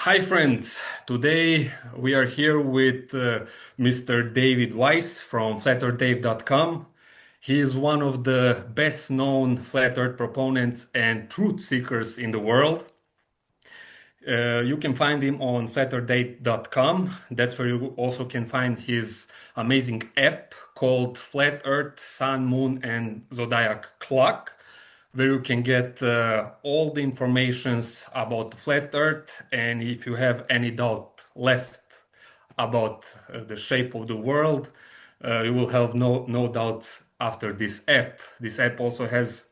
Hi, friends. Today we are here with Mr. David Weiss from FlatEarthDave.com. He is one of the best known flat earth proponents and truth seekers in the world. You can find him on FlatEarthDave.com. That's where you also can find his amazing app called Flat Earth, Sun, Moon, and Zodiac Clock, where you can get all the informations about the flat earth, and if you have any doubt left about the shape of the world, you will have no doubts after this app. This app also has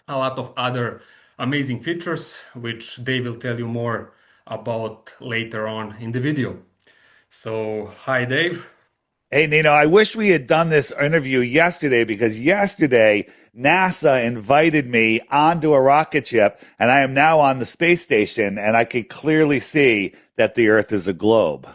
a lot of other amazing features which they will tell you more about later on in the video. So hi, Dave. Hey, Nino, I wish we had done this interview yesterday because yesterday NASA invited me onto a rocket ship and I am now on the space station and I can clearly see that the Earth is a globe.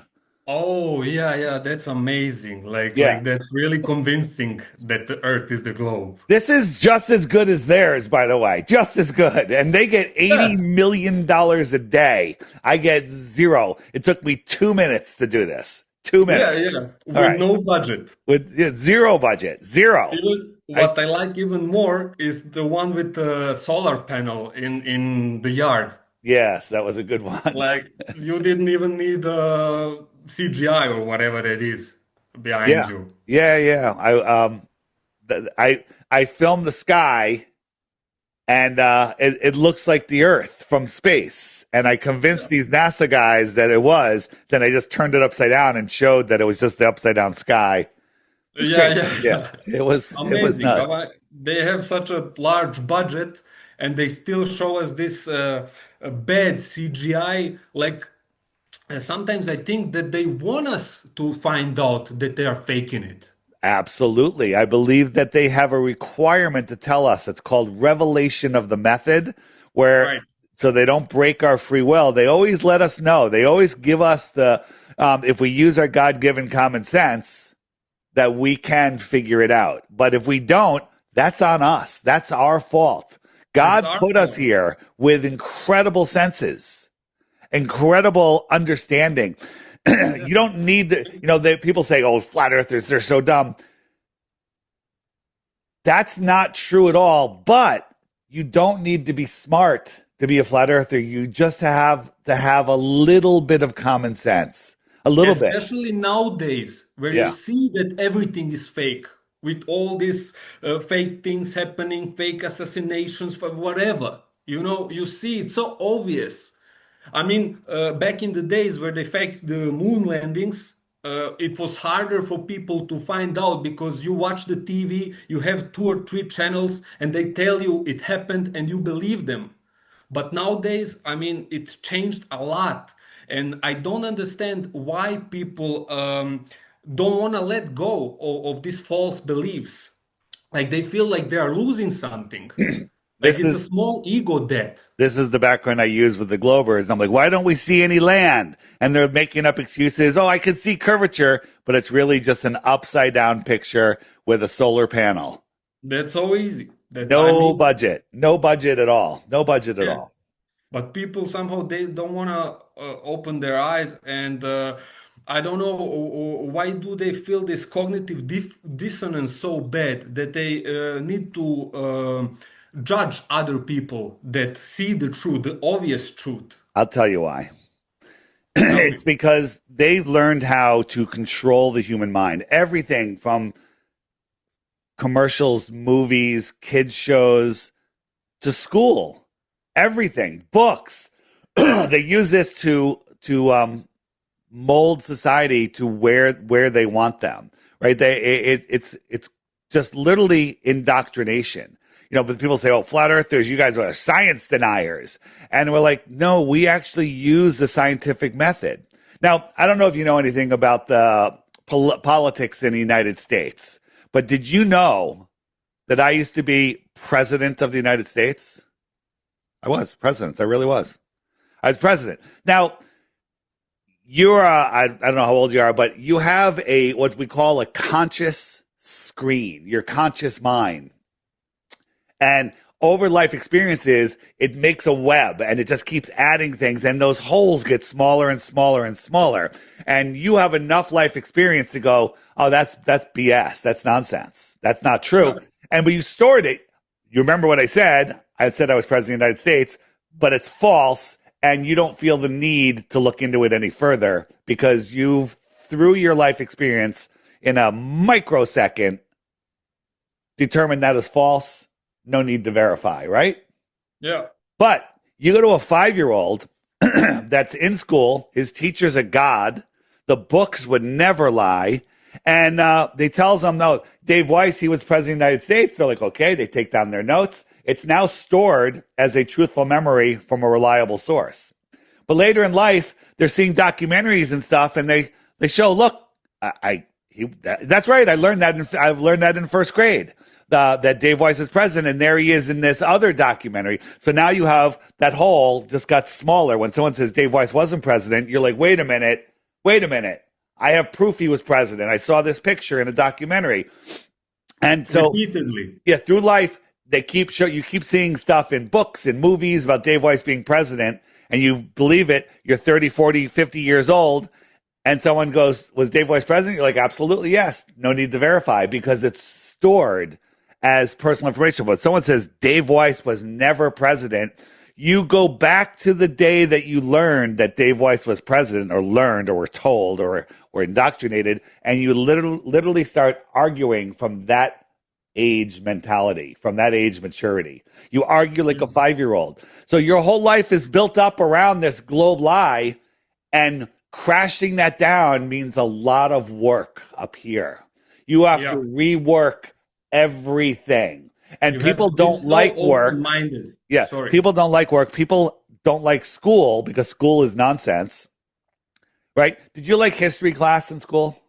Oh, yeah, that's amazing. Yeah. That's really convincing that the Earth is the globe. This is just as good as theirs, by the way, just as good. And they get $80 Yeah, million a day. I get zero. It took me 2 minutes to do this. 2 minutes. yeah, All with right. no budget. With zero budget, zero. Even I, what I like even more is the one with the solar panel in the yard. yes, that was a good one. Like you didn't even need CGI or whatever it is behind Yeah, you. yeah. I filmed the sky, and it looks like the Earth from space. And I convinced Yeah, these NASA guys that it was. Then I just turned it upside down and showed that it was just the upside down sky. It's yeah, crazy. Yeah, yeah. it was Amazing. nuts. They have such a large budget and they still show us this bad CGI. Sometimes I think that they want us to find out that they are faking it. Absolutely. I believe that they have a requirement to tell us. It's called revelation of the method, where Right. so they don't break our free will. They always let us know. They always give us if we use our God given common sense, that we can figure it out. But if we don't, that's on us. That's our fault. It's God our put us fault. here with incredible senses, incredible understanding. Yeah. You don't need people say, oh, flat earthers, they're so dumb. That's not true at all. But you don't need to be smart to be a flat earther. You just have to have a little bit of common sense, a little bit. Especially nowadays, where you Yeah. see that everything is fake, with all these fake things happening, fake assassinations, for whatever. You see it's so obvious. I mean, back in the days where they faked the moon landings, it was harder for people to find out because you watch the TV, you have two or three channels, and they tell you it happened and you believe them. But nowadays, I mean, it's changed a lot. And I don't understand why people don't want to let go of these false beliefs. Like they feel like they are losing something. Like This it's a is small ego debt. this is the background I use with the Globers. And I'm like, why don't we see any land? And they're making up excuses. Oh, I can see curvature, but it's really just an upside down picture with a solar panel. That's so easy. That I No mean, budget. No budget at all. No budget at yeah. all. But people somehow they don't want to open their eyes, and I don't know why do they feel this cognitive dissonance so bad that they need to judge other people that see the truth, the obvious truth. I'll tell you why. Tell me. It's because they've learned how to control the human mind. Everything from commercials, movies, kids shows to school, everything, books. They use this to mold society to where they want them. Right? It's just literally indoctrination. But people say, "Oh, flat earthers, you guys are science deniers," and we're like, "No, we actually use the scientific method." Now, I don't know if you know anything about the politics in the United States, but did you know that I used to be president of the United States? I was president. I really was. I was president. Now, I don't know how old you are, but you have what we call a conscious screen, your conscious mind. And over life experiences, it makes a web and it just keeps adding things, and those holes get smaller and smaller and smaller. And you have enough life experience to go, oh, that's BS. That's nonsense. That's not true. Right. And when you stored it, you remember what I said? I said I was president of the United States, but it's false. And you don't feel the need to look into it any further because you've, through your life experience in a microsecond, determined that is false. No need to verify, right? Yeah. But you go to a 5-year-old that's in school, his teacher's a god, the books would never lie. And they tells them, no, Dave Weiss, he was president of the United States. They're like, okay, they take down their notes. It's now stored as a truthful memory from a reliable source. But later in life, they're seeing documentaries and stuff, and they show, look, that's right. I've learned that in first grade. That Dave Weiss is president, and there he is in this other documentary. So now you have that hole just got smaller. When someone says Dave Weiss wasn't president, you're like, wait a minute. I have proof he was president. I saw this picture in a documentary. And so, Repeatedly. yeah, through life, you keep seeing stuff in books and movies about Dave Weiss being president, and you believe it. You're 30, 40, 50 years old, and someone goes, was Dave Weiss president? You're like, absolutely, yes. No need to verify because it's stored as personal information. But someone says Dave Weiss was never president, you go back to the day that you learned that Dave Weiss was president, or learned, or were told, or were indoctrinated, and you literally start arguing from that age mentality, from that age maturity. You argue like a 5-year-old. So your whole life is built up around this globe lie, and crashing that down means a lot of work up here. You have to rework everything. And people don't like work. Yeah, Sorry. people don't like work. People don't like school because school is nonsense. Right? Did you like history class in school?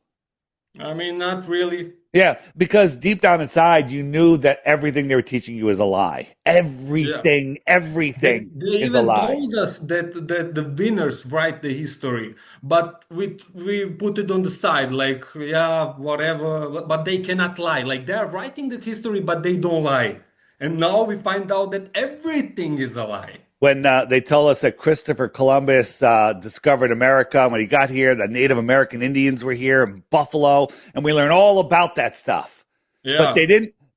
I mean, not really. Yeah, because deep down inside, you knew that everything they were teaching you is a lie. Everything They is a even lie. told us that the winners write the history, but we put it on the side, like, yeah, whatever, but they cannot lie. Like, they're writing the history, but they don't lie. And now we find out that everything is a lie. When they tell us that Christopher Columbus discovered America, when he got here, the Native American Indians were here in Buffalo, and we learn all about that stuff. Yeah.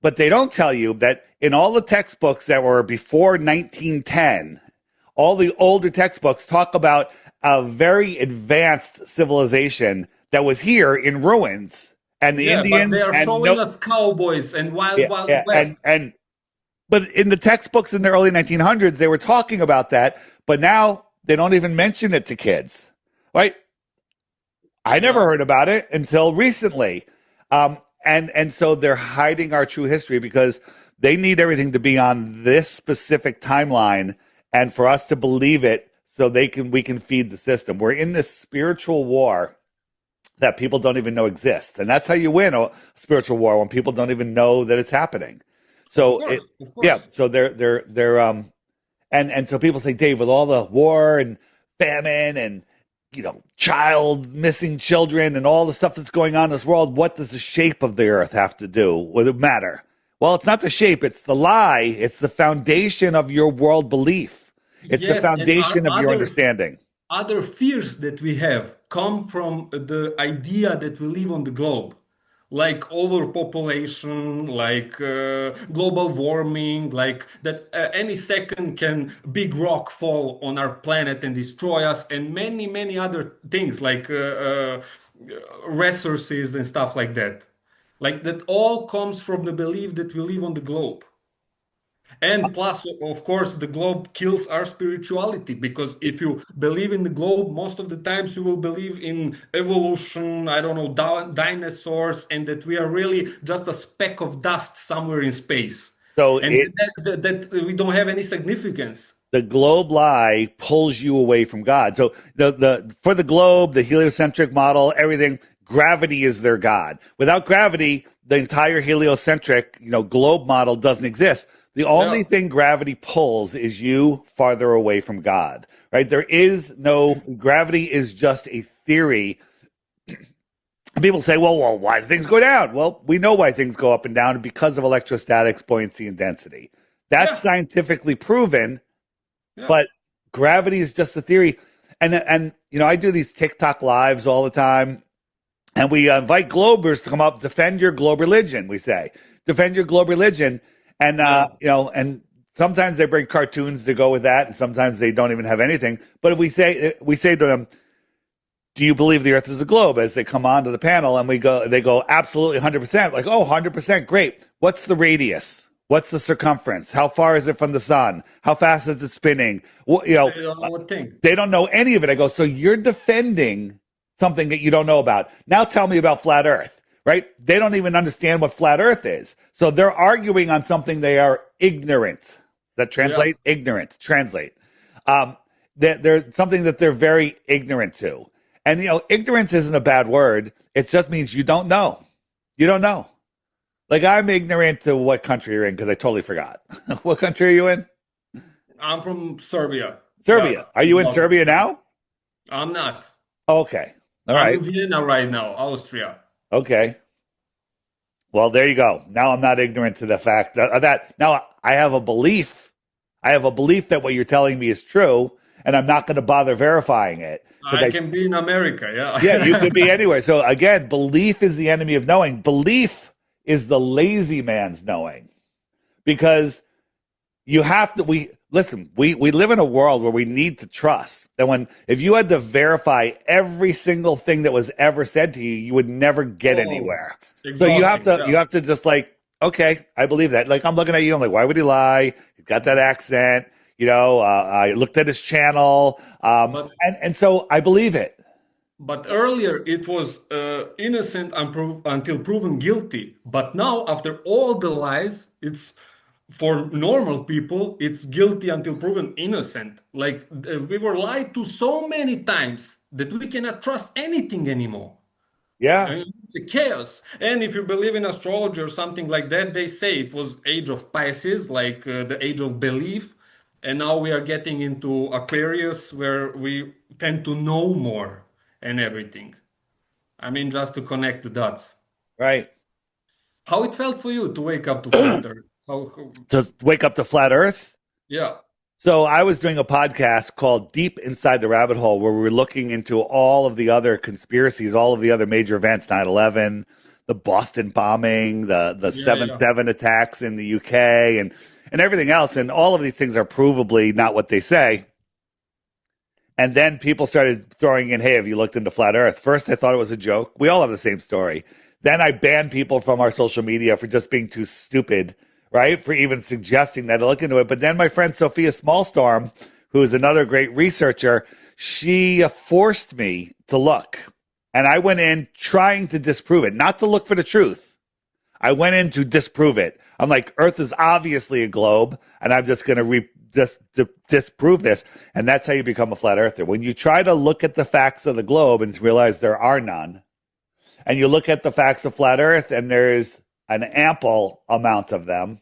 But they don't tell you that in all the textbooks that were before 1910, all the older textbooks talk about a very advanced civilization that was here in ruins, and the Indians, but they are and showing us cowboys and wild west. But in the textbooks in the early 1900s, they were talking about that, but now they don't even mention it to kids, right? I never heard about it until recently. And so they're hiding our true history because they need everything to be on this specific timeline and for us to believe it so we can feed the system. We're in this spiritual war that people don't even know exists. And that's how you win a spiritual war, when people don't even know that it's happening. So Of course. so they're and so people say, Dave, with all the war and famine and child missing children and all the stuff that's going on in this world, what does the shape of the earth have to do with it matter? Well, it's not the shape, it's the lie, it's the foundation of your world belief. It's the foundation of your understanding. Other fears that we have come from the idea that we live on the globe. Like overpopulation, like global warming, like that any second can big rock fall on our planet and destroy us, and many, many other things like resources and stuff like that. Like that all comes from the belief that we live on the globe. And plus, of course, the globe kills our spirituality, because if you believe in the globe, most of the times you will believe in evolution, I don't know, dinosaurs, and that we are really just a speck of dust somewhere in space. So And that we don't have any significance. the globe lie pulls you away from God. So for the globe, the heliocentric model, everything, gravity is their God. Without gravity, the entire heliocentric, globe model doesn't exist. The only thing gravity pulls is you farther away from God, right? There is no, gravity is just a theory. People say, well, why do things go down? Well, we know why things go up and down because of electrostatics, buoyancy, and density. That's Yeah, scientifically proven, yeah, but gravity is just a theory. And I do these TikTok lives all the time, and we invite Globers to come up, defend your globe religion. We say, defend your globe religion, and yeah, and sometimes they bring cartoons to go with that, and sometimes they don't even have anything. But if we say to them, do you believe the earth is a globe, as they come onto the panel, and they go absolutely 100%, like, oh, 100%, great. What's the radius? What's the circumference? How far is it from the sun? How fast is it spinning? they don't know a thing. They don't know any of it. I go, so you're defending something that you don't know about. Now tell me about flat earth, right? They don't even understand what flat earth is. So they're arguing on something they are ignorant. Does that Yeah, translate? Ignorant. Translate. Um, they're something that they're very ignorant to. And, ignorance isn't a bad word. It just means you don't know. You don't know. Like, I'm ignorant to what country you're in because I totally forgot. What country are you in? I'm from Serbia. Serbia. Are you in Serbia now? I'm not. Okay. All I'm right. in Vienna right now, Austria. Okay. Well, there you go. Now I'm not ignorant to the fact that now I have a belief. I have a belief that what you're telling me is true, and I'm not going to bother verifying it because I can be in America, yeah, you yeah. could be anywhere. So again, belief is the enemy of knowing. Belief is the lazy man's knowing because you have to we live in a world where we need to trust that if you had to verify every single thing that was ever said to you, you would never get Oh, anywhere. So exhausting, you yeah. have to just like, okay, I believe that. Like, I'm looking at you, I'm like, why would he lie? He's got that accent. I looked at his channel, But and so I believe it. earlier it was innocent until proven guilty. But now, after all the lies, it's for normal people, it's guilty until proven innocent. Like we were lied to so many times that we cannot trust anything anymore. Yeah, And it's a chaos. And if you believe in astrology or something like that, they say it was age of Pisces, like the age of belief. And now we are getting into Aquarius, where we tend to know more and everything. I mean, just to connect the dots. right. How it felt for you to wake up to flat Earth? To wake up to flat Earth. Yeah, So I was doing a podcast called Deep Inside the Rabbit Hole where we were looking into all of the other conspiracies, all of the other major events, 9/11, the Boston bombing, the yeah, seven yeah. seven attacks in the UK and everything else. And all of these things are provably not what they say. And then people started throwing in, hey, have you looked into flat earth? First, I thought it was a joke. We all have the same story. Then I banned people from our social media for just being too stupid, right? For even suggesting that I look into it. But then my friend Sophia Smallstorm, who is another great researcher, she forced me to look. And I went in trying to disprove it, not to look for the truth. I went in to disprove it. I'm like, Earth is obviously a globe, and I'm just going to disprove this. And that's how you become a flat earther. When you try to look at the facts of the globe and realize there are none, and you look at the facts of flat earth and there's an ample amount of them,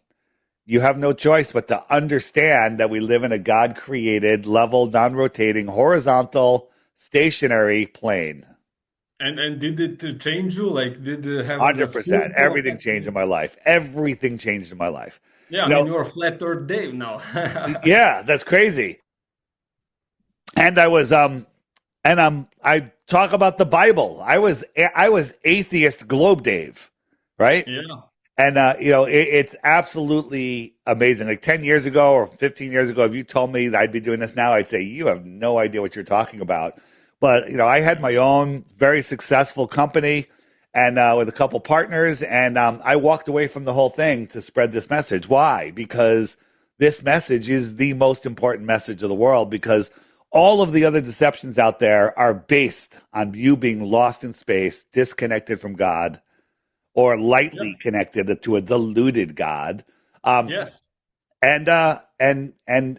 you have no choice but to understand that we live in a God created, level, non rotating, horizontal, stationary plane. And did it change you? Like, did it have the 100%. spiritual Everything effect? changed in my life. Everything changed in my life. Yeah, I You mean, know, you're a flat Earth Dave now. yeah, that's crazy. And I talk about the Bible. I was atheist globe Dave, right? Yeah. And it's absolutely amazing. Like 10 years ago or 15 years ago, if you told me that I'd be doing this now, I'd say you have no idea what you're talking about. But I had my own very successful company and with a couple partners, and I walked away from the whole thing to spread this message. Why? Because this message is the most important message of the world. Because all of the other deceptions out there are based on you being lost in space, disconnected from God, or Yeah. lightly connected to a deluded God. Um, Yes. and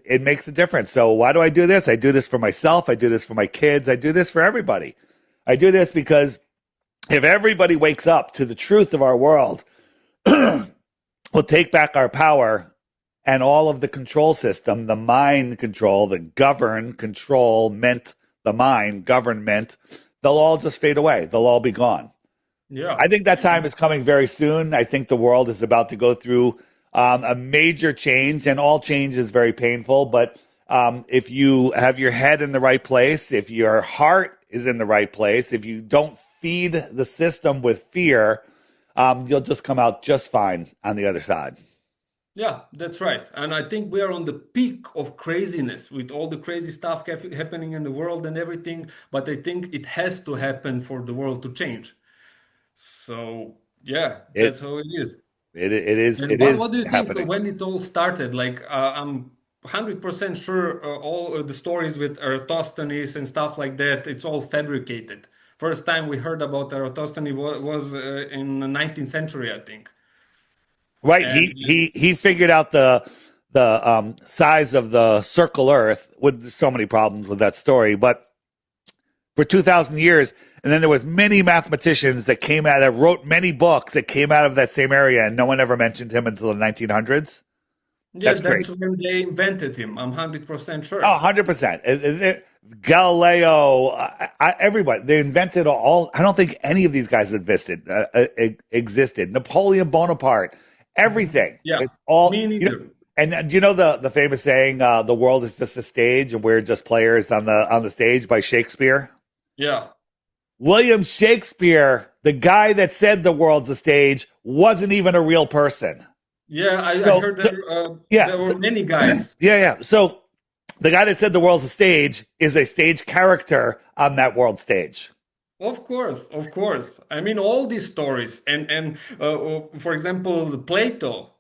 it makes a difference. So why do I do this? I do this for myself. I do this for my kids. I do this for everybody. I do this because if everybody wakes up to the truth of our world, we'll take back our power and all of the control system, the mind control, the govern control meant the mind, government, they'll all just fade away. They'll all be gone. Yeah. I think that time is coming very soon. I think the world is about to go through a major change, and all change is very painful. But if you have your head in the right place, if your heart is in the right place, if you don't feed the system with fear, you'll just come out just fine on the other side. Yeah, that's right. And I think we are on the peak of craziness with all the crazy stuff happening in the world and everything. But I think it has to happen for the world to change. So, yeah, that's It how it is. it And is what do you think happening. when it all started? Like, I'm 100% sure all the stories with Eratosthenes and stuff like that, it's all fabricated. First time we heard about Eratosthenes was in the 19th century, I think. Right. And He figured out the size of the circle Earth with so many problems with that story, but for 2,000 years, and then there was many mathematicians that came out that wrote many books that came out of that same area, and no one ever mentioned him until the 1900s. yeah, That's great. that's when they invented him. I'm 100% Oh, sure. 100%. Galileo, everybody, they invented all. I don't think any of these guys existed. Napoleon Bonaparte, everything. Yeah, It's all, me neither. and do you know the famous saying, the world is just a stage and we're just players on the stage by Shakespeare? Yeah. William Shakespeare, the guy that said the world's a stage, wasn't even a real person. Yeah, I So, heard so yeah, there so, were many guys. yeah. So the guy that said the world's a stage is a stage character on that world stage. Of course, of course. I mean, all these stories, and for example, Plato.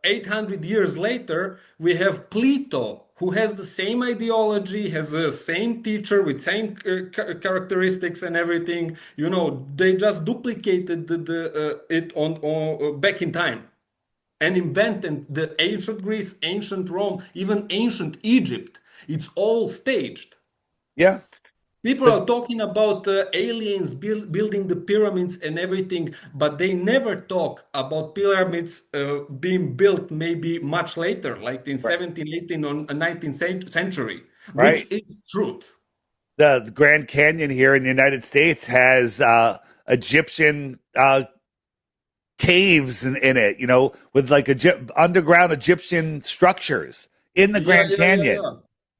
800 years later, we have Plato, who has the same ideology, has the same teacher with same characteristics and everything. They just duplicated it on back in time and invented the ancient Greece, ancient Rome, even ancient Egypt. It's all staged. Yeah. People The, are talking about aliens building the pyramids and everything, but they never talk about pyramids being built maybe much later, like in right. 17th, 18th, or 19th century, which Right. is truth. The Grand Canyon here in the United States has Egyptian caves in it, with like underground Egyptian structures in the Yeah, Grand yeah, yeah, Canyon. yeah.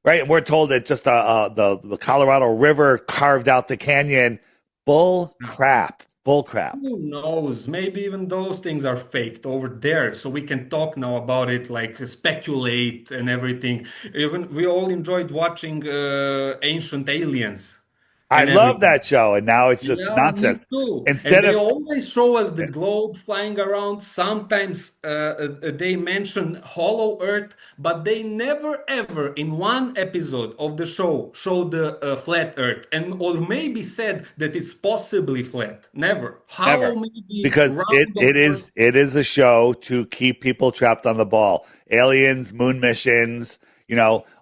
Right. And we're told that just the Colorado River carved out the canyon. Bull crap. Bull crap. Who knows? Maybe even those things are faked over there, so we can talk now about it, like speculate and everything. Even we all enjoyed watching Ancient Aliens I and love everything. that show, and now it's just Yeah, nonsense. me too. And Instead they of always show us the globe flying around. Sometimes they mention Hollow Earth, but they never ever in one episode of the show the flat Earth, and or maybe said that it's possibly flat. Never. Never, How maybe because round of Earth? it is a show to keep people trapped on the ball. Aliens, moon missions,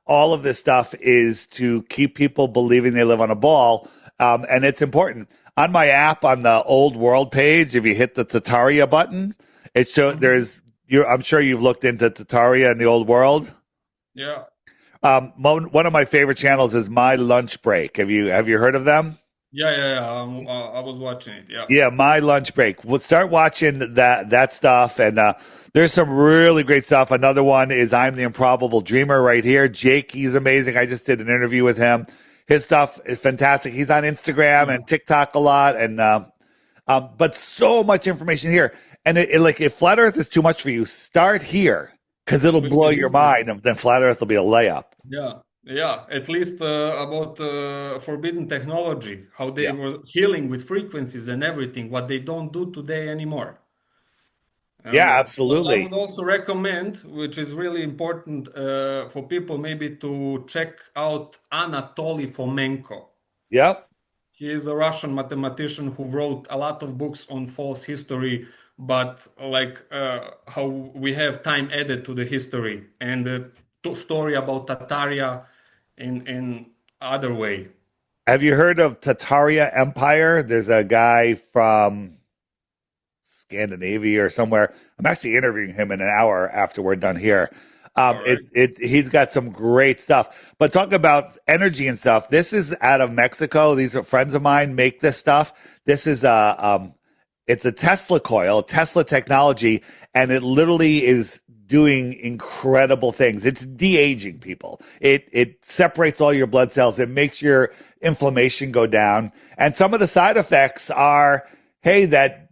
all of this stuff is to keep people believing they live on a ball, and it's important. On my app, on the old world page, if you hit the Tataria button, it shows Mhm. there's. I'm sure you've looked into Tataria in the old world. Yeah. One of my favorite channels is My Lunch Break. Have you heard of them? Yeah, yeah, yeah. I was watching it. Yeah. Yeah, My Lunch Break. We'll start watching that stuff, and there's some really great stuff. Another one is I'm the Improbable Dreamer right here. Jake, he's amazing. I just did an interview with him. His stuff is fantastic. He's on Instagram Yeah. and TikTok a lot, and but so much information here. And like if flat Earth is too much for you, start here because it'll With blow the your history. mind, and then flat Earth will be a layup. Yeah, yeah. At least about forbidden technology, how they Yeah, were healing with frequencies and everything, what they don't do today anymore. yeah, I would absolutely. also recommend, which is really important for people, maybe to check out Anatoly Fomenko. Yep. He is a Russian mathematician who wrote a lot of books on false history, but like how we have time added to the history and the story about Tataria in other way. Have you heard of Tataria Empire? There's a guy from Scandinavia or somewhere. I'm actually interviewing him in an hour after we're done here. All right. He's got some great stuff. But talk about energy and stuff. This is out of Mexico. These are friends of mine make this stuff. This is It's a Tesla coil, Tesla technology, and it literally is doing incredible things. It's de-aging people. It separates all your blood cells. It makes your inflammation go down. And some of the side effects are, hey, that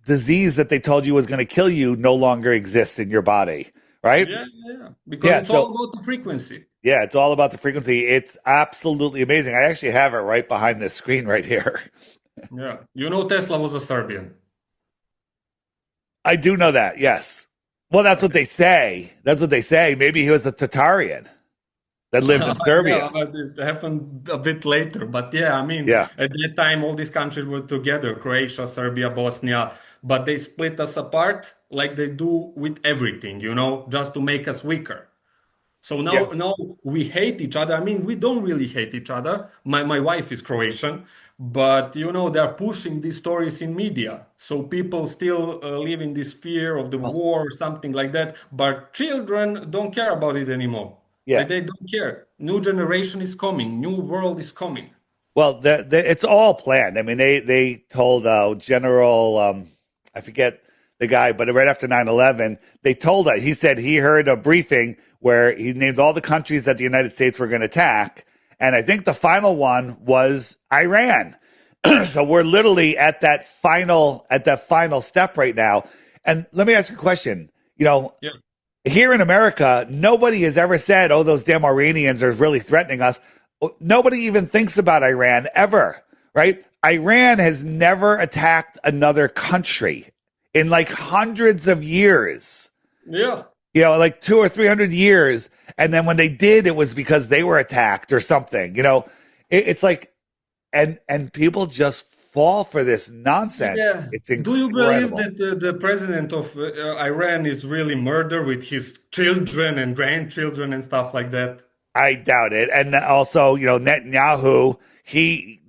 disease that they told you was going to kill you no longer exists in your body, right? Yeah, yeah, yeah. Because Yeah, it's all so about the frequency. yeah, it's all about the frequency. It's absolutely amazing. I actually have it right behind this screen right here. Yeah. You know, Tesla was a Serbian. I do know that. Yes. Well, that's what Okay. they say. That's what they say. Maybe he was a Tatarian that lived in Yeah, Serbia. but it happened a bit later. But yeah, I mean, Yeah. at that time, all these countries were together, Croatia, Serbia, Bosnia, but they split us apart like they do with everything, just to make us weaker. So Yeah. now we hate each other. I mean, we don't really hate each other. My wife is Croatian, but they're pushing these stories in media. So people still live in this fear of the Well, war or something like that. But children don't care about it anymore. yeah. They don't care. New generation is coming. New world is coming. Well, it's all planned. I mean, they told General, I forget the guy, but right after 9/11, they told us, he said he heard a briefing where he named all the countries that the United States were going to attack. And I think the final one was Iran. So we're literally at that final step right now. And let me ask you a question. Yeah. Here in America, nobody has ever said, oh, those damn Iranians are really threatening us. Nobody even thinks about Iran ever, right? Iran has never attacked another country in like hundreds of years, Yeah. like 200 or 300 years. And then when they did, it was because they were attacked or something, it's like, and people just fall for this nonsense. Yeah. It's Do you believe incredible. that the president of Iran is really murdered with his children and grandchildren and stuff like that? I doubt it. And also, Netanyahu, he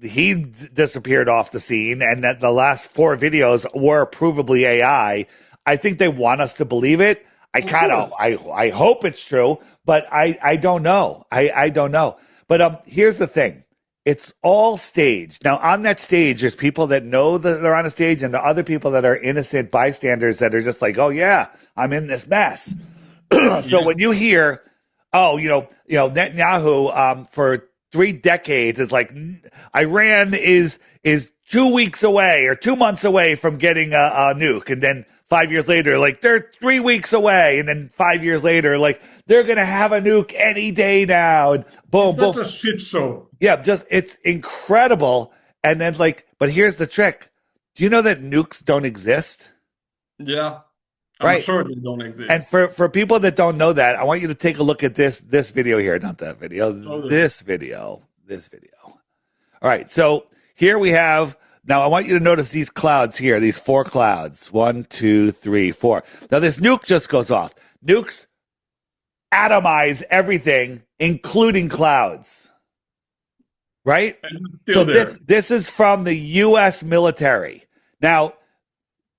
disappeared off the scene, and that the last four videos were provably AI. I think they want us to believe it. Of course. I hope it's true, but I don't know. I don't know. But here's the thing. It's all staged. Now, on that stage, there's people that know that they're on a stage, and the other people that are innocent bystanders that are just like, oh yeah, I'm in this mess. So Yeah. when you hear, oh, Netanyahu, for 3 decades is like, Iran is 2 weeks away or 2 months away from getting a nuke, and then 5 years later, like they're 3 weeks away, and then 5 years later, like they're gonna have a nuke any day now, and It's boom, such boom, a shit show. yeah, just it's incredible. And then like, but here's the trick: do you know that nukes don't exist? Yeah. I'm Right. sure they don't And exist. for people that don't know that, I want you to take a look at this video here, not that video, Okay. this video. All right, so here we have. Now I want you to notice these clouds here, these four clouds. 1, 2, 3, 4. Now this nuke just goes off. Nukes atomize everything, including clouds. Right? And So still this there. this is from the U.S. military. Now,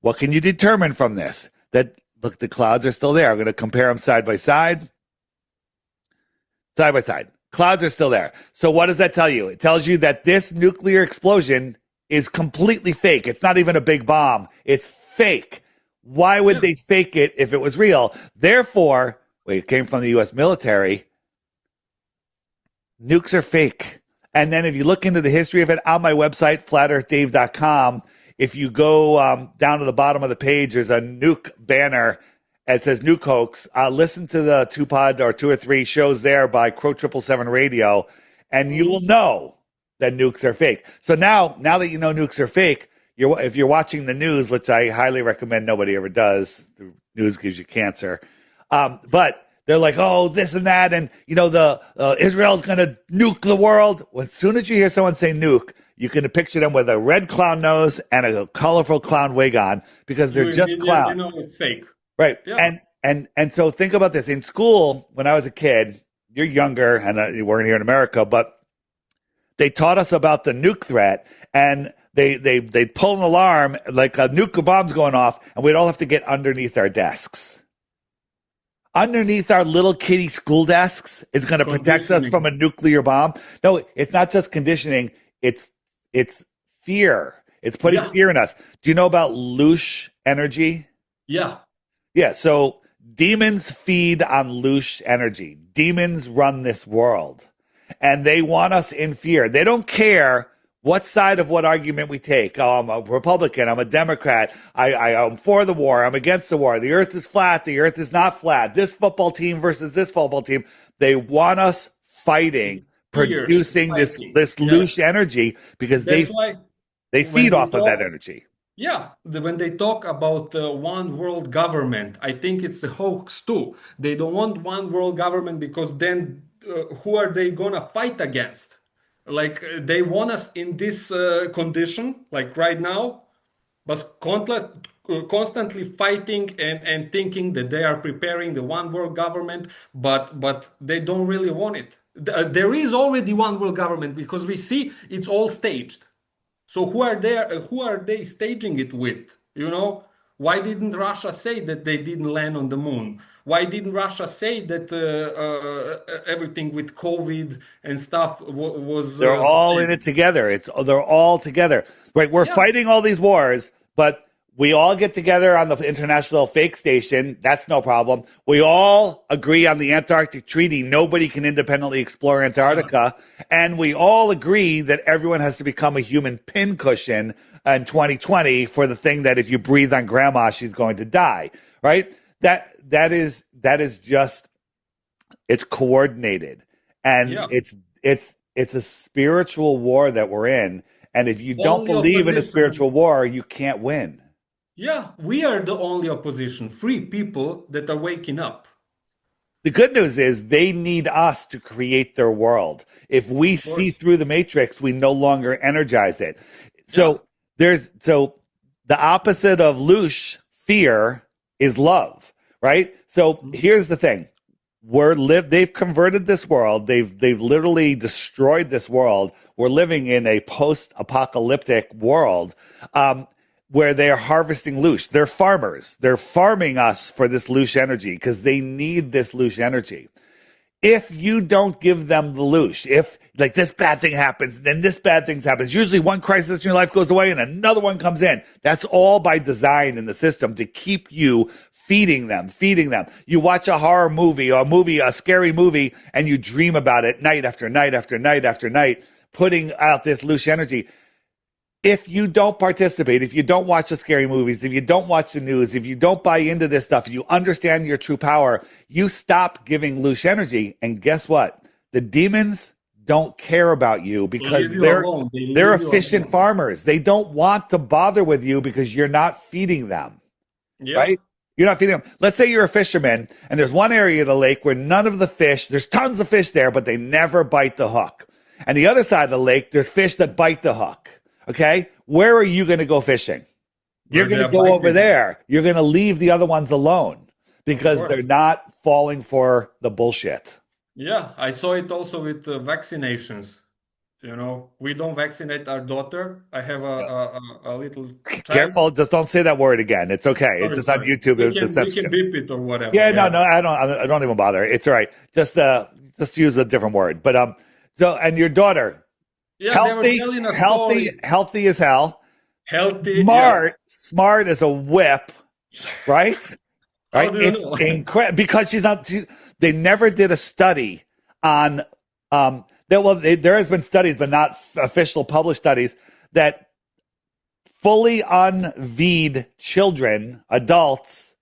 what can you determine from this? That look, the clouds are still there. I'm going to compare them side by side. Side by side. Clouds are still there. So what does that tell you? It tells you that this nuclear explosion is completely fake. It's not even a big bomb. It's fake. Why would Yeah. they fake it if it was real? Therefore, wait, it came from the U.S. military. Nukes are fake. And then if you look into the history of it on my website, flatearthdave.com, if you go down to the bottom of the page, there's a nuke banner. It says nuke hoax. Listen to the 2 or 3 shows there by Crow 777 Radio, and you will Mhm. know that nukes are fake. So now that you know nukes are fake, if you're watching the news, which I highly recommend nobody ever does, the news gives you cancer. But they're like, oh, this and that, and the Israel's going to nuke the world. Well, as soon as you hear someone say nuke, you can picture them with a red clown nose and a colorful clown wig on because they're You just immediately know clowns, it's fake. right? Yeah. And so think about this. In school, when I was a kid, you're younger, and you weren't here in America, but they taught us about the nuke threat, and they'd pull an alarm like a nuke bomb's going off, and we'd all have to get underneath our desks. Underneath our little kitty school desks is going to protect us from Conditioning. a nuclear bomb. No, it's not just conditioning. It's fear. It's putting Yeah, fear in us. Do you know about loosh energy? yeah, Yeah, so demons feed on loosh energy. Demons run this world, and they want us in fear. They don't care what side of what argument we take. Oh, I'm a Republican. I'm a Democrat. I'm for the war. I'm against the war. The earth is flat. The earth is not flat. This football team versus this football team. They want us fighting, fear producing fighting. this Yeah, loosh energy because that's why they when feed they off of that talk, energy. yeah, when they talk about one world government, I think it's a hoax too. They don't want one world government because then who are they gonna fight against? Like they want us in this condition, like right now, but constantly fighting and thinking that they are preparing the one world government, but they don't really want it. There is already one world government because we see it's all staged. So who are they staging it with? You know, why didn't Russia say that they didn't land on the moon? Why didn't Russia say that everything with COVID and stuff was They're all in fake? it together. They're all together. Right. We're Yeah, fighting all these wars, but we all get together on the International Fake Station. That's no problem. We all agree on the Antarctic Treaty. Nobody can independently explore yeah, Antarctica. And we all agree that everyone has to become a human pincushion in 2020 for the thing that if you breathe on grandma, she's going to die. Right. That is just, it's coordinated, and yeah. it's a spiritual war that we're in. And if you don't Only believe in a opposition. spiritual war, you can't win. Yeah, we are the only opposition, free people that are waking up. The good news is they need us to create their world. If we Of see course. through the matrix, we no longer energize it. Yeah. So the opposite of loosh, fear, is love, right? So here's the thing. They've converted this world. They've literally destroyed this world. We're living in a post-apocalyptic world, where they are harvesting loosh. They're farmers. They're farming us for this loosh energy because they need this loosh energy. If you don't give them the loosh, if like this bad thing happens, then this bad thing happens, usually one crisis in your life goes away and another one comes in. That's all by design in the system to keep you feeding them, feeding them. You watch a horror movie or a scary movie, and you dream about it night after night after night after night, putting out this loosh energy. If you don't participate, if you don't watch the scary movies, if you don't watch the news, if you don't buy into this stuff, if you understand your true power, you stop giving loose energy. And guess what? The demons don't care about you because Leave you alone. They they're leave you efficient alone. farmers. They don't want to bother with you because you're not feeding them, Yeah. right? You're not feeding them. Let's say you're a fisherman and there's one area of the lake where none of the fish, there's tons of fish there, but they never bite the hook. And the other side of the lake, there's fish that bite the hook. Okay. Where are you going to go fishing? You're Where going they to are go over biting. there. You're going to leave the other ones alone Of because they're course. not falling for the bullshit. Yeah. I saw it also with vaccinations. You know, we don't vaccinate our daughter. I have a little child. Careful. Just don't say that word again. It's okay. It's Sorry, just on sorry. YouTube, the We can censorship. beep it or whatever. Yeah. No, Yeah. no, I don't even bother. It's all right. Just use a different word. But, and your daughter, Yeah, they were telling a story. healthy as hell, Healthy. Yeah. smart as a whip, right? How Right? do you It's know? incredible because they never did a study on, there has been studies, but not official published studies that fully unveed children, adults,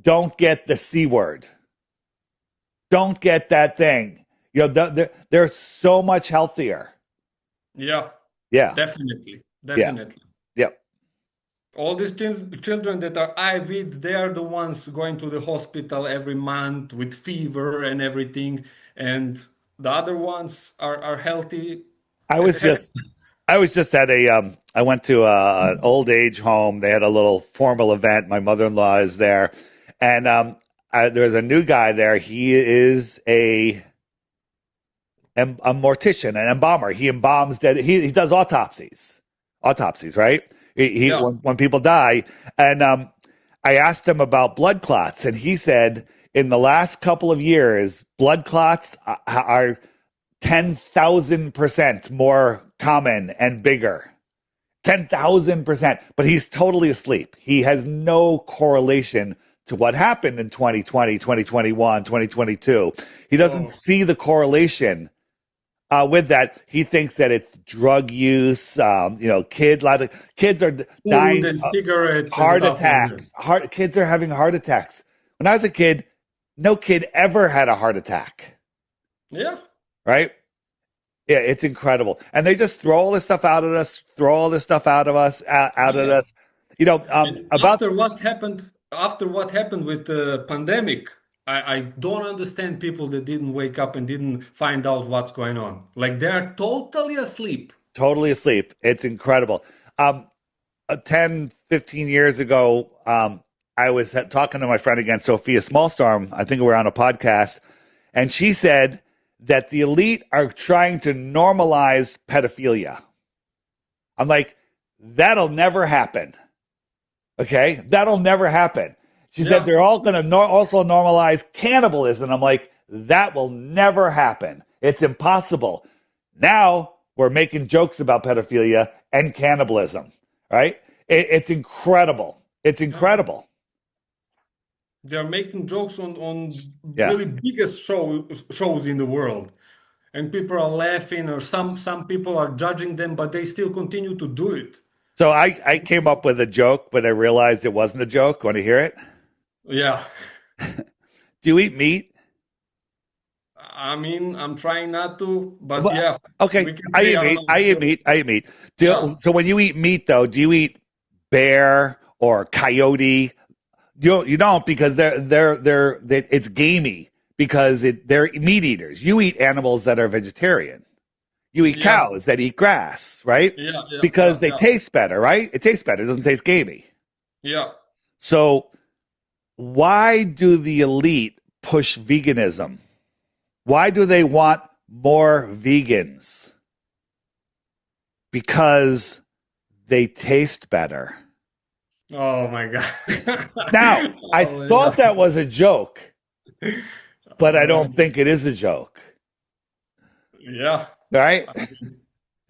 don't get the C word, don't get that thing. They're so much healthier. Yeah. Yeah. Definitely. Yeah. Definitely. Yeah. All these children that are IV'd, they are the ones going to the hospital every month with fever and everything, and the other ones are healthy I as was heck. just I was just at I went to an old age home. They had a little formal event. My mother-in-law is there, and there's a new guy there. He is a mortician, an embalmer. He embalms dead. He does autopsies, right? Yeah. When people die, and I asked him about blood clots, and he said in the last couple of years, blood clots are 10,000% more common and bigger. 10,000%. But he's totally asleep. He has no correlation to what happened in 2020, 2021, 2022. He doesn't Oh, see the correlation with that. He thinks that it's drug use. A lot of kids are food dying and cigarettes and heart stuff like that. attacks. Kids are having heart attacks. When I was a kid, no kid ever had a heart attack, Yeah. right? Yeah, it's incredible. And they just throw all this stuff out at us, throw all this stuff out of us, out at Yeah. us. And About after what happened with the pandemic, I don't understand people that didn't wake up and didn't find out what's going on. Like they're totally asleep. totally asleep. It's incredible. 10, 15 years ago, I was talking to my friend again, Sophia Smallstorm. I think we were on a podcast, and she said that the elite are trying to normalize pedophilia. I'm like, that'll never happen. Okay, that'll never happen. She said Yeah. they're all going to also normalize cannibalism. I'm like, that will never happen. It's impossible. Now we're making jokes about pedophilia and cannibalism, right? It's incredible. It's Yeah. incredible. They're making jokes on Yeah. really biggest shows in the world. And people are laughing or some people are judging them, but they still continue to do it. So I came up with a joke, but I realized it wasn't a joke. Want to hear it? Yeah. Do you eat meat? I mean, I'm trying not to, but Well, yeah, okay, we can I say, eat I don't meat. I eat know. meat. I eat meat. Yeah. So when you eat meat, though, do you eat bear or coyote? You don't because it's gamey because they're meat eaters. You eat animals that are vegetarian. You eat Yeah. cows that eat grass, right? Yeah. Yeah. Because Yeah. they Yeah. taste better, right? It tastes better. It doesn't taste gamey. Yeah. So why do the elite push veganism? Why do they want more vegans? Because they taste better. Oh my God. Now, I Oh my thought that God. was a joke, but I Uh, don't think it is a joke. yeah. Right? I mean,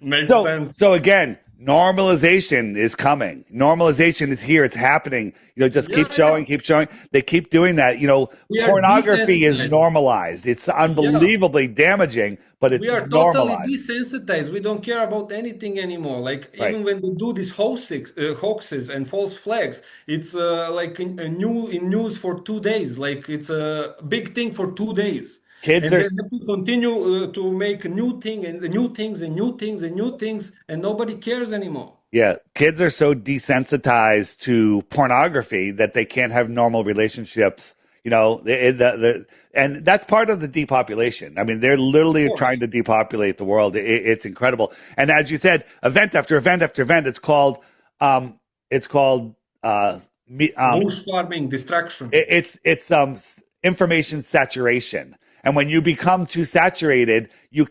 makes So, sense. so again, normalization is coming. Normalization is here. It's happening. Just Yeah. keep Yeah. showing, keep showing. They keep doing that. We are Pornography is desensitized. normalized. It's Yeah. unbelievably damaging, but it's We are totally normalized. desensitized. We don't care about anything anymore. Like Right. even when they do these hoaxes and false flags, it's like in news for 2 days. Like it's a big thing for 2 days, Kids and are, then they have to continue to make new thing and new things and new things and new things, and nobody cares anymore. yeah, kids are so desensitized to pornography that they can't have normal relationships. And that's part of the depopulation. I mean, they're Of literally trying course, to depopulate the world. It's incredible. And as you said, event after event after event, um, it's called, me, bush farming, distraction. it's information saturation. And when you become too saturated, you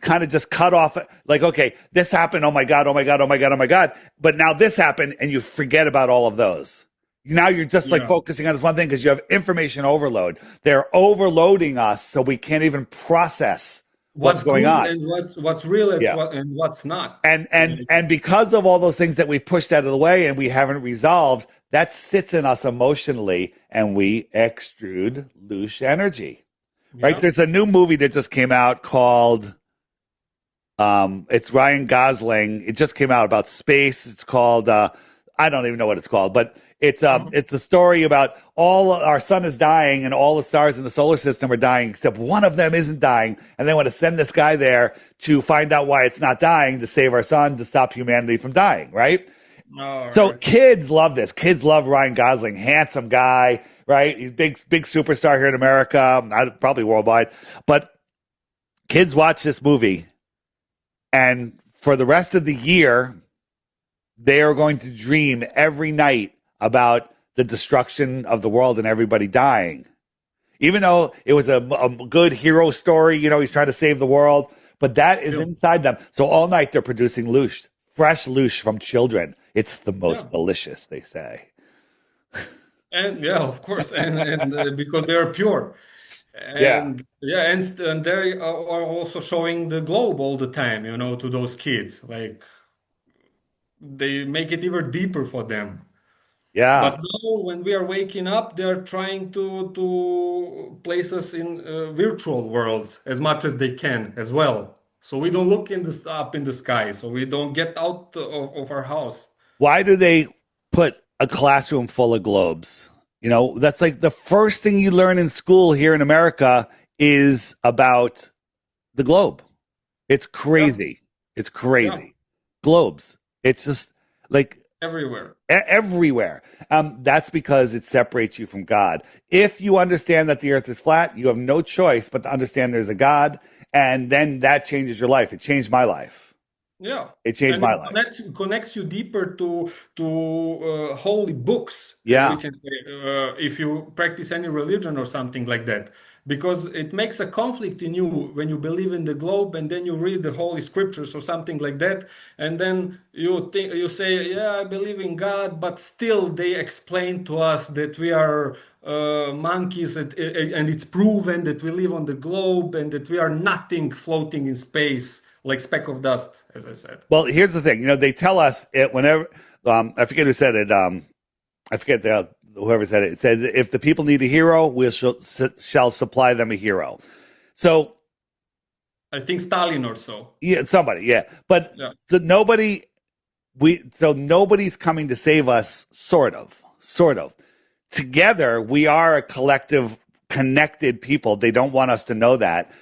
kind of just cut off like, okay, this happened. Oh my God. Oh my God. Oh my God. Oh my God. But now this happened and you forget about all of those. Now you're just like Yeah. focusing on this one thing because you have information overload. They're overloading us so we can't even process what's What's going good on. and what's real Yeah. and what's not. And and Like, and because of all those things that we pushed out of the way and we haven't resolved, that sits in us emotionally and we extrude loose energy. Right? yeah. There's a new movie that just came out called it's Ryan Gosling. It just came out about space. It's called I don't even know what it's called, but Uh-huh. it's a story about all our sun is dying and all the stars in the solar system are dying except one of them isn't dying, and they want to send this guy there to find out why it's not dying to save our sun to stop humanity from dying, right? All So right. kids love this. Kids love Ryan Gosling, handsome guy, right? He's big superstar here in America, probably worldwide. But kids watch this movie, and for the rest of the year, they are going to dream every night about the destruction of the world and everybody dying. Even though it was a good hero story, he's trying to save the world, but that is Still. inside them. So all night they're producing loosh, fresh loosh from children. It's the Yeah. most delicious, they say. And yeah, of course, and because they're pure, Yeah. and yeah, and they are also showing the globe all the time, to those kids. Like they make it even deeper for them. Yeah. But now, when we are waking up, they're trying to place us in virtual worlds as much as they can as well. So we don't look in the up in the sky. So we don't get out of our house. Why do they put a classroom full of globes? You know, that's like the first thing you learn in school here in America is about the globe. It's Yeah, crazy. It's yeah, crazy. Globes. It's just like everywhere. everywhere. That's because it separates you from God. If you understand that the earth is flat, you have no choice but to understand there's a God. And then that changes your life. It changed my life. Yeah, It changed and my it life. connects you deeper to holy books, as we Yeah. can say, if you practice any religion or something like that, because it makes a conflict in you when you believe in the globe and then you read the holy scriptures or something like that, and then you say, yeah, I believe in God, but still they explain to us that we are monkeys and it's proven that we live on the globe and that we are nothing floating in space like speck of dust, as I said. Well, here's the thing. You know, they tell us it whenever, I forget who said it. I forget whoever said it. It said, if the people need a hero, shall supply them a hero. So I think Stalin or so. yeah, somebody, yeah. But Yeah. so nobody's coming to save us, sort of. Together, we are a collective, connected people. They don't want us to know that.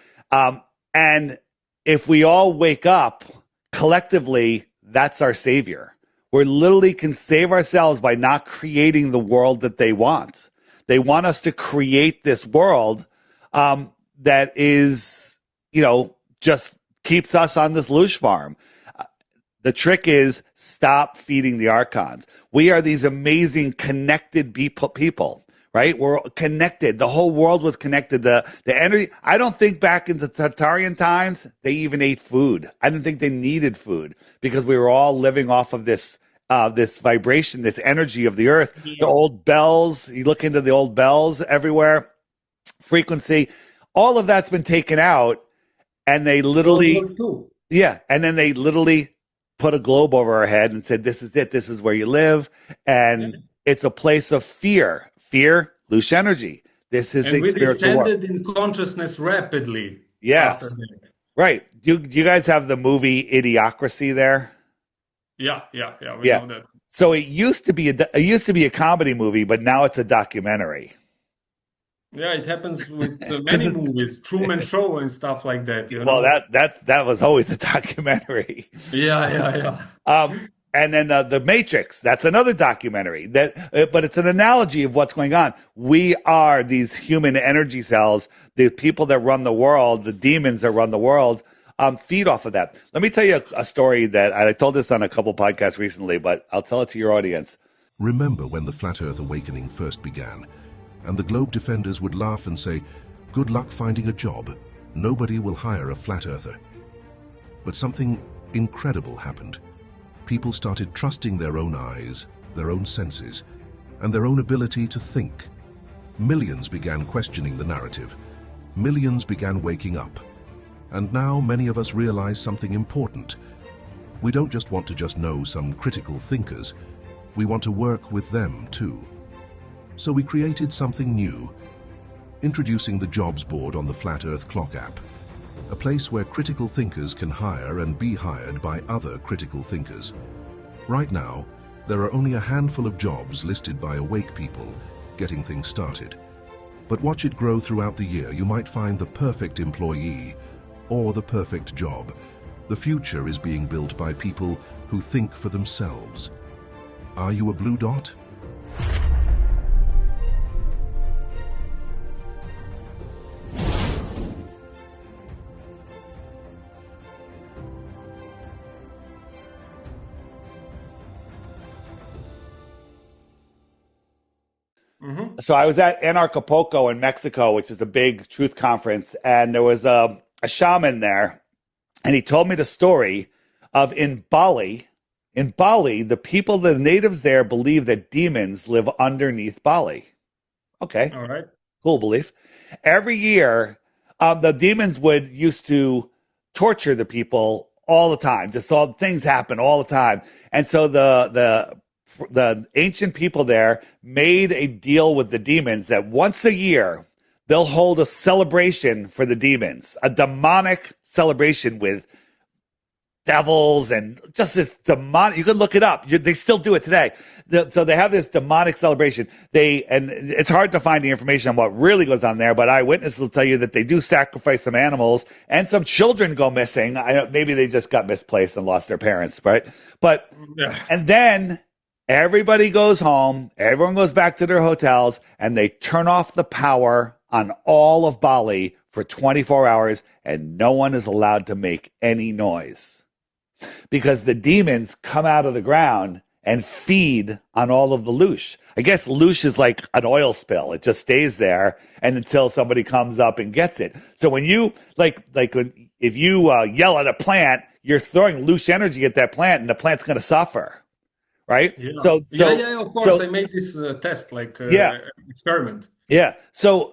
And if we all wake up collectively, that's our savior. We literally can save ourselves by not creating the world that they want. They want us to create this world that is, just keeps us on this loosh farm. The trick is stop feeding the archons. We are these amazing connected people, right? We're connected. The whole world was connected. The energy. I don't think back in the Tartarian times they even ate food. I didn't think they needed food because we were all living off of this vibration, this energy of the earth. The Yeah. old bells. You look into the old bells everywhere. Frequency. All of that's been taken out, and they World literally War II. yeah. And then they literally put a globe over our head and said, this is it. This is where you live. Yeah. And it's a place of fear. Fear, loose energy. This is And a we spiritual war. descended in consciousness rapidly after Yes. that. Right. Do you guys have the movie Idiocracy there? Yeah, yeah, yeah, we Yeah. know that. So it used to be a comedy movie, but now it's a documentary. Yeah, it happens with Because many it's movies, Truman Show and stuff like that, you well, know? that was always a documentary. Yeah, yeah, yeah. Um, and then the Matrix. That's another documentary. But it's an analogy of what's going on. We are these human energy cells. The people that run the world, the demons that run the world, feed off of that. Let me tell you a story that I told this on a couple podcasts recently, but I'll tell it to your audience. Remember when the Flat Earth awakening first began, and the Globe Defenders would laugh and say, "Good luck finding a job. Nobody will hire a Flat Earther." But something incredible happened. People started trusting their own eyes, their own senses, and their own ability to think. Millions began questioning the narrative. Millions began waking up. And now many of us realize something important. We don't just want to just know some critical thinkers. We want to work with them too. So we created something new, introducing the jobs board on the Flat Earth Clock app, a place where critical thinkers can hire and be hired by other critical thinkers. Right now, there are only a handful of jobs listed by awake people getting things started. But watch it grow throughout the year. You might find the perfect employee or the perfect job. The future is being built by people who think for themselves. Are you a blue dot? Hmm. So I was at Anarchapulco in Mexico, which is a big truth conference, and there was a shaman there, and he told me the story of in Bali. In Bali, the natives there believe that demons live underneath Bali. Okay, All right. cool belief. Every year, the demons would used to torture the people all the time. Just all things happen all the time. And so the ancient people there made a deal with the demons that once a year they'll hold a celebration for the demons, a demonic celebration with devils and just this demonic. You can look it up. They still do it today. So they have this demonic celebration. And it's hard to find the information on what really goes on there, but eyewitnesses will tell you that they do sacrifice some animals and some children go missing. Maybe they just got misplaced and lost their parents, right? But, and then everybody goes home. Everyone goes back to their hotels and they turn off the power on all of Bali for 24 hours and no one is allowed to make any noise. Because the demons come out of the ground and feed on all of the loosh. I guess loosh is like an oil spill. It just stays there and until somebody comes up and gets it. So when you, if you yell at a plant, you're throwing loosh energy at that plant and the plant's going to suffer. Right? Yeah. So, of course. I made this test, experiment. Yeah. So,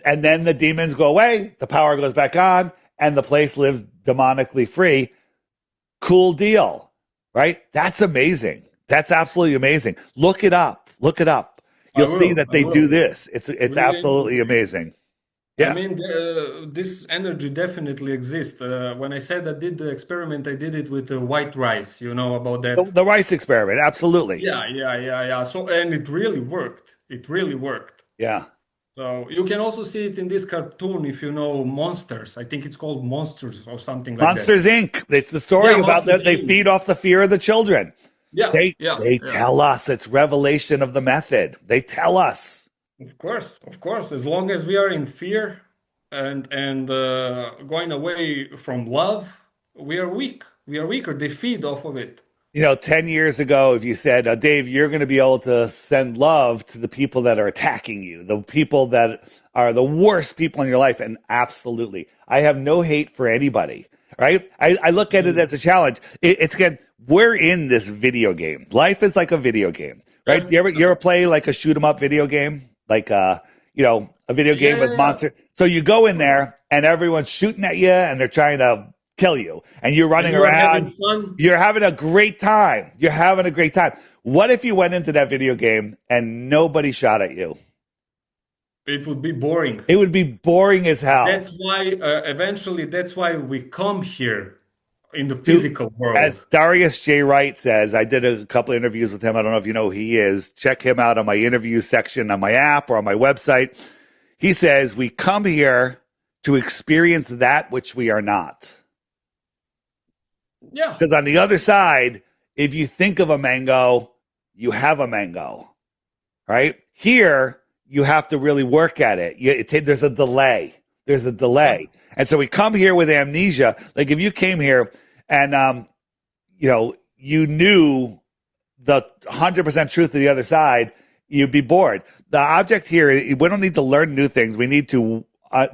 and then the demons go away, the power goes back on, and the place lives demonically free. Cool deal, right? That's amazing. That's absolutely amazing. Look it up. You'll see that they do this. It's really absolutely amazing. Yeah. I mean, this energy definitely exists. When I said I did the experiment, I did it with white rice. You know about that? The rice experiment, absolutely. Yeah. So, and it really worked. Yeah. So you can also see it in this cartoon if you know Monsters. I think it's called Monsters or something like Monsters that. Inc. It's the story about that they feed off the fear of the children. Yeah. They tell us it's revelation of the method. They tell us. Of course. As long as we are in fear and going away from love, we are weak. We are weaker. They feed off of it. 10 years ago, if you said, Dave, you're going to be able to send love to the people that are attacking you, the people that are the worst people in your life. And absolutely, I have no hate for anybody, right? I look at it as a challenge. It's again, we're in this video game. Life is like a video game, right? You ever play like a shoot 'em up video game? Like, a video game with monsters. So you go in there and everyone's shooting at you and they're trying to kill you and you're running around. You're having a great time. What if you went into that video game and nobody shot at you? It would be boring. It would be boring as hell. That's why we come here in the physical world. As Darius J. Wright says, I did a couple of interviews with him. I don't know if you know who he is. Check him out on my interview section on my app or on my website. He says, we come here to experience that which we are not. Yeah. Because on the other side, if you think of a mango, you have a mango, right? Here, you have to really work at it. There's a delay. And so we come here with amnesia. Like if you came here and, you knew the 100% truth of the other side, you'd be bored. The object here, we don't need to learn new things. We need to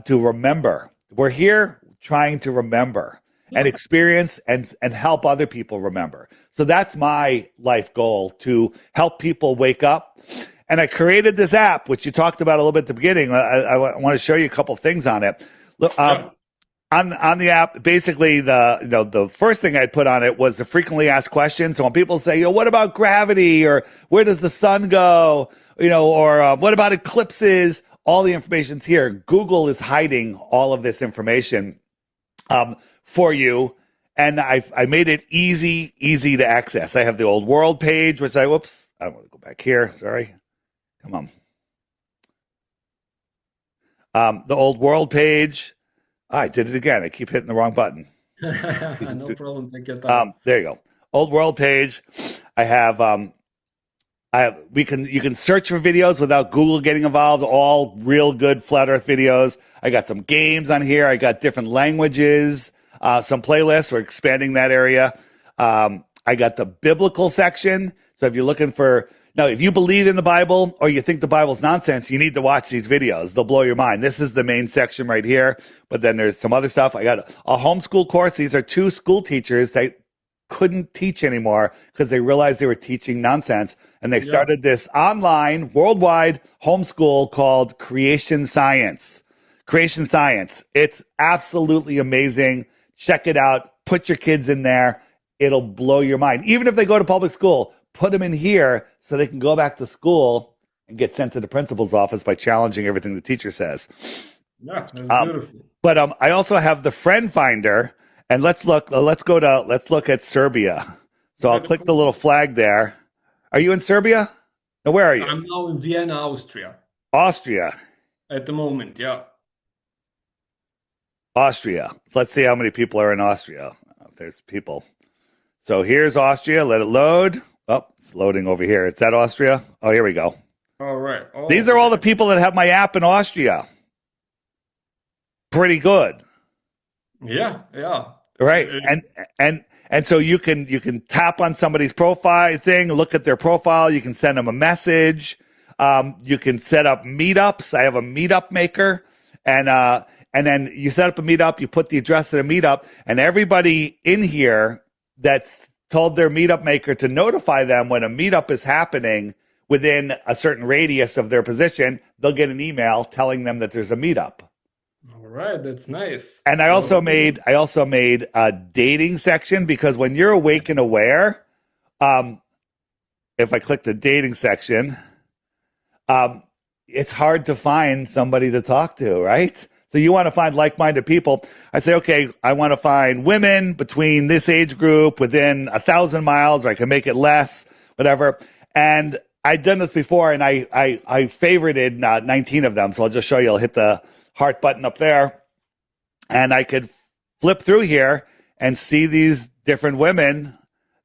remember. We're here trying to remember and experience and help other people remember. So that's my life goal, to help people wake up. And I created this app, which you talked about a little bit at the beginning. I want to show you a couple things on it. On the app, basically the first thing I put on it was the frequently asked questions. So when people say, what about gravity, or where does the sun go, or what about eclipses? All the information's here. Google is hiding all of this information for you. And I made it easy to access. I have the old world page, which I want to go back here. Sorry. Come on. The old world page. I did it again. I keep hitting the wrong button. No problem. Take your time. There you go. Old world page. You can search for videos without Google getting involved. All real good flat earth videos. I got some games on here. I got different languages, some playlists. We're expanding that area. I got the biblical section. So if you're looking for, now, if you believe in the Bible or you think the Bible's nonsense, you need to watch these videos. They'll blow your mind. This is the main section right here. But then there's some other stuff. I got a homeschool course. These are two school teachers that couldn't teach anymore because they realized they were teaching nonsense. And they started this online, worldwide homeschool called Creation Science. It's absolutely amazing. Check it out. Put your kids in there. It'll blow your mind. Even if they go to public school, put them in here so they can go back to school and get sent to the principal's office by challenging everything the teacher says. Yeah, that's beautiful. But I also have the friend finder, and let's look at Serbia. So I'll click the little flag there. Are you in Serbia? No, where are you? I'm now in Vienna, Austria. Austria. At the moment, yeah. Austria. Let's see how many people are in Austria. There's people. So here's Austria. Let it load. Oh, it's loading over here. Is that Austria? Oh, here we go. All right. Oh, These are all the people that have my app in Austria. Pretty good. Yeah, yeah. Right. And so you can tap on somebody's profile thing, look at their profile, you can send them a message. You can set up meetups. I have a meetup maker, and then you set up a meetup, you put the address of the meetup, and everybody in here that's told their meetup maker to notify them when a meetup is happening within a certain radius of their position, they'll get an email telling them that there's a meetup. All right, that's nice. And I also made a dating section, because when you're awake and aware, if I click the dating section, it's hard to find somebody to talk to, right? So you want to find like-minded people. I say, okay, I want to find women between this age group within 1,000 miles, or I can make it less, whatever. And I'd done this before, and I favorited 19 of them. So I'll just show you. I'll hit the heart button up there, and I could flip through here and see these different women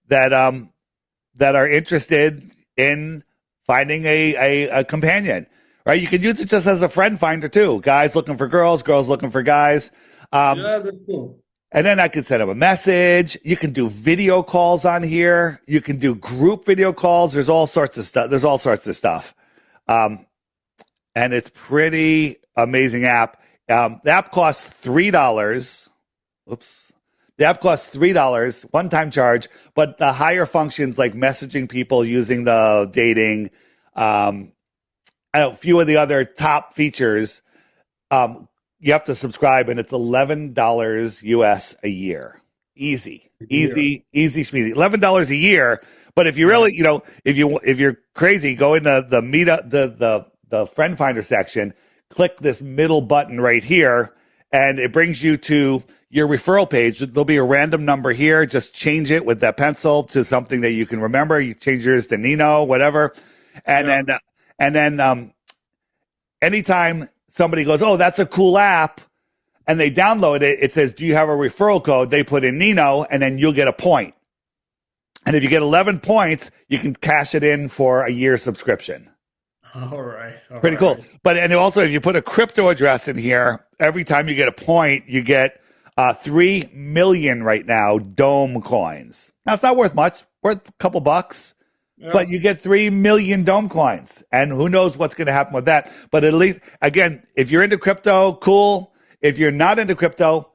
that are interested in finding a companion. Right? You can use it just as a friend finder too. Guys looking for girls, girls looking for guys. Yeah, that's cool. And then I can send them a message. You can do video calls on here. You can do group video calls. There's all sorts of stuff. And it's pretty amazing app. The app costs $3. Oops. The app costs $3, one-time charge, but the higher functions like messaging people using the dating, a few of the other top features, you have to subscribe, and it's $11 US a year. Easy, speedy. $11 a year. But if you really, if you're crazy, go into the meetup, the friend finder section, click this middle button right here, and it brings you to your referral page. There'll be a random number here. Just change it with that pencil to something that you can remember. You change yours to Nino, whatever. And then anytime somebody goes, oh, that's a cool app, and they download it, it says, do you have a referral code? They put in Nino, and then you'll get a point. And if you get 11 points, you can cash it in for a year subscription. All right. Pretty cool. But, and also, if you put a crypto address in here, every time you get a point, you get 3 million right now Dome coins. Now, it's not worth much, worth a couple bucks. Yeah. But you get 3 million Dome coins, and who knows what's going to happen with that. But at least, again, if you're into crypto, cool. If you're not into crypto,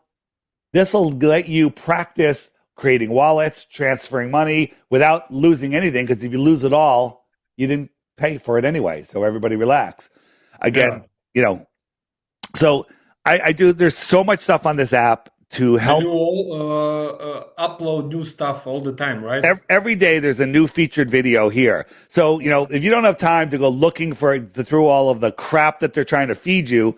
this will let you practice creating wallets, transferring money without losing anything, because if you lose it all, you didn't pay for it anyway. So everybody relax. Again, so I do, there's so much stuff on this app to help. And you all upload new stuff all the time, right? Every day there's a new featured video here. So, if you don't have time to go looking through all of the crap that they're trying to feed you,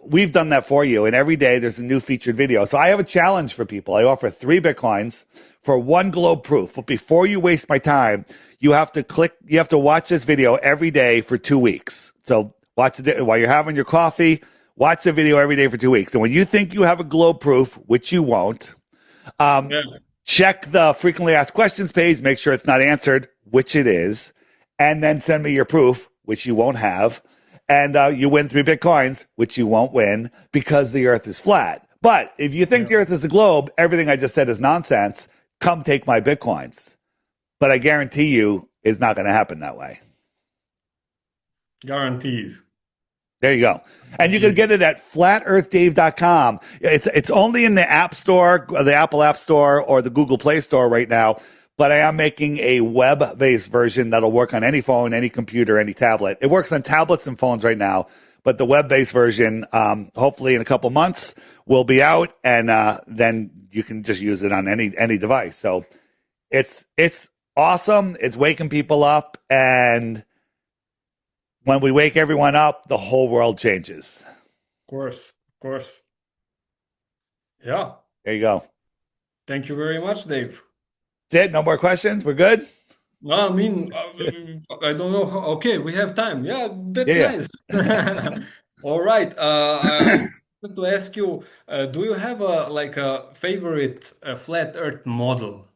we've done that for you. And every day there's a new featured video. So I have a challenge for people. I offer 3 Bitcoins for 1 globe proof. But before you waste my time, you have to watch this video every day for 2 weeks. So watch it while you're having your coffee. Watch the video every day for 2 weeks. And when you think you have a globe proof, which you won't, check the frequently asked questions page, make sure it's not answered, which it is, and then send me your proof, which you won't have. And you win 3 Bitcoins, which you won't win because the earth is flat. But if you think the earth is a globe, everything I just said is nonsense. Come take my Bitcoins. But I guarantee you it's not going to happen that way. Guaranteed. There you go. And you can get it at flatearthdave.com. It's only in the App Store, the Apple App Store, or the Google Play Store right now. But I am making a web-based version that'll work on any phone, any computer, any tablet. It works on tablets and phones right now, but the web-based version, hopefully in a couple months, will be out, and then you can just use it on any device. So it's awesome. It's waking people up, and when we wake everyone up, the whole world changes. Of course, of course. Yeah. There you go. Thank you very much, Dave. That's it. No more questions. We're good. Well, I mean, I don't know how, okay, we have time. Yeah, that's Yeah. nice. All right. I wanted to ask you, do you have a favorite flat Earth model,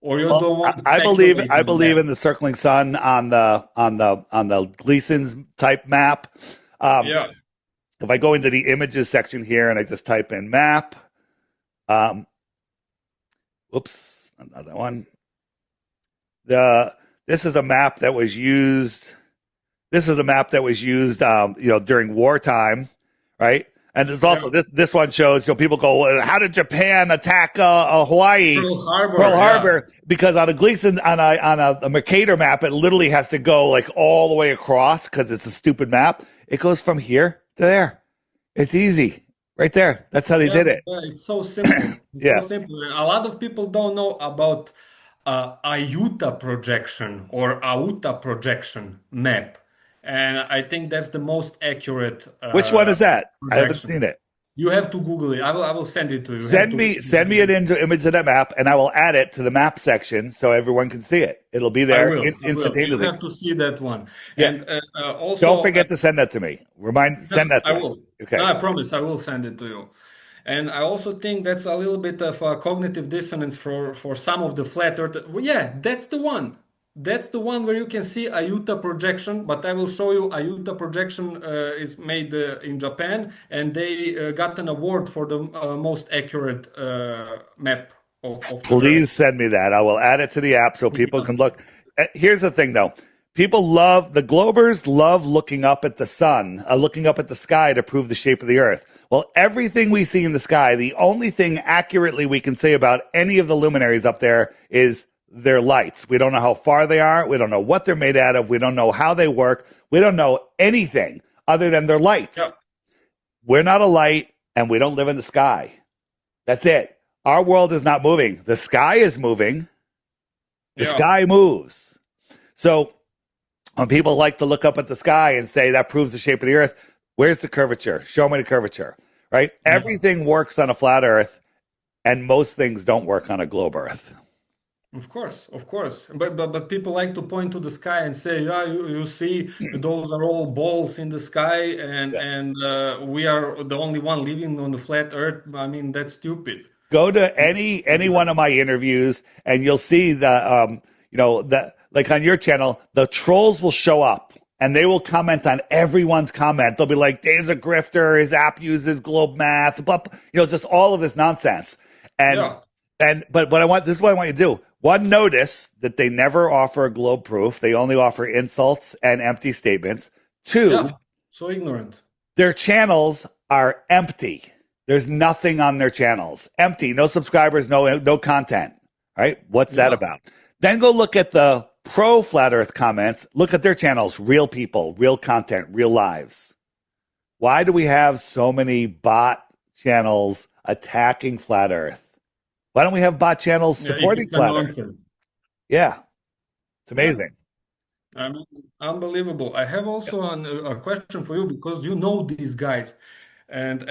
or you Well, don't want to I believe speculate on that? in the circling sun on the Gleason's type map. Yeah. If I go into the images section here and I just type in map, whoops, another one. This is a map that was used. This is a map that was used, during wartime, right? And there's also Yeah. this one shows, people go, well, how did Japan attack Hawaii, Pearl Harbor. Pearl Yeah. Harbor? Because on a Gleason on a Mercator map, it literally has to go like all the way across because it's a stupid map. It goes from here to there. It's easy, right there. That's how they did it. Yeah, it's so simple. It's Yeah. so simple. And a lot of people don't know about Ayuta projection or Auta projection map. And I think that's the most accurate Which one is that? I haven't projection. seen it. You have to Google it. I will send it to you. You have to Send me an image of that map, and I will add it to the map section so everyone can see it. It'll be I there will. I will. You instantaneously. have to see that one. Yeah. And also, Don't forget to send that to me. Send that I to me. will. Okay. No, I promise I will send it to you. And I also think that's a little bit of a cognitive dissonance for some of the flat earth. Well, yeah, that's the one. That's the one where you can see Ayuta projection, but I will show you Ayuta projection is made in Japan, and they got an award for the most accurate map of the Earth. Please send me that. I will add it to the app so people can look. Here's the thing, though. The Globers love looking up at the sun, looking up at the sky to prove the shape of the Earth. Well, everything we see in the sky, the only thing accurately we can say about any of the luminaries up there is their lights. We don't know how far they are. We don't know what they're made out of. We don't know how they work. We don't know anything other than their lights. Yeah. We're not a light, and we don't live in the sky. That's it. Our world is not moving. The sky is moving. The Yeah. sky moves. So when people like to look up at the sky and say that proves the shape of the Earth, where's the curvature? Show me the curvature, right? Yeah. Everything works on a flat Earth, and most things don't work on a globe Earth. Of course. But people like to point to the sky and say, yeah, you see, those are all balls in the sky, and Yeah. we are the only one living on the flat Earth. I mean, that's stupid. Go to any one of my interviews, and you'll see like on your channel, the trolls will show up and they will comment on everyone's comment. They'll be like, Dave's a grifter, his app uses globe math, but just all of this nonsense. And Yeah. but this is what I want you to do. One, notice that they never offer a globe proof. They only offer insults and empty statements. Two, Yeah. So ignorant. their channels are empty. There's nothing on their channels. Empty. No subscribers, no content. Right? What's that Yeah. about? Then go look at the pro flat earth comments. Look at their channels. Real people, real content, real lives. Why do we have so many bot channels attacking flat earth? Why don't we have bot channels Yeah, supporting it's an flat earth? answer. Yeah. It's Yeah. amazing. I mean, unbelievable. I have also a question for you because you know these guys, and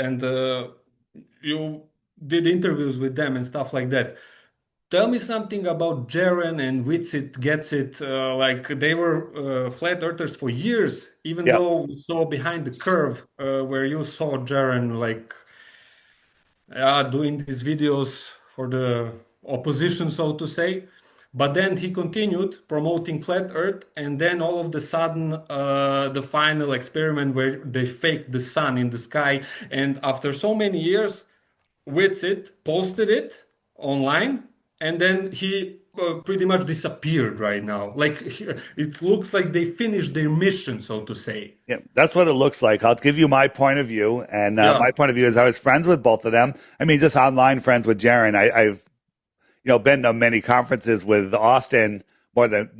you did interviews with them and stuff like that. Tell me something about Jaren and Witsit Gets It. Like they were flat earthers for years, even Yeah. though we saw behind the curve where you saw Jaren like doing these videos for the opposition, so to say. But then he continued promoting flat Earth, and then all of the sudden, the final experiment where they faked the sun in the sky, and after so many years, Witsit posted it online, and then he pretty much disappeared right now. Like it looks like they finished their mission, so to say. Yeah, that's what it looks like. I'll give you my point of view, and Yeah. my point of view is I was friends with both of them. I mean, just online friends with Jaren. I've been to many conferences with Austin more than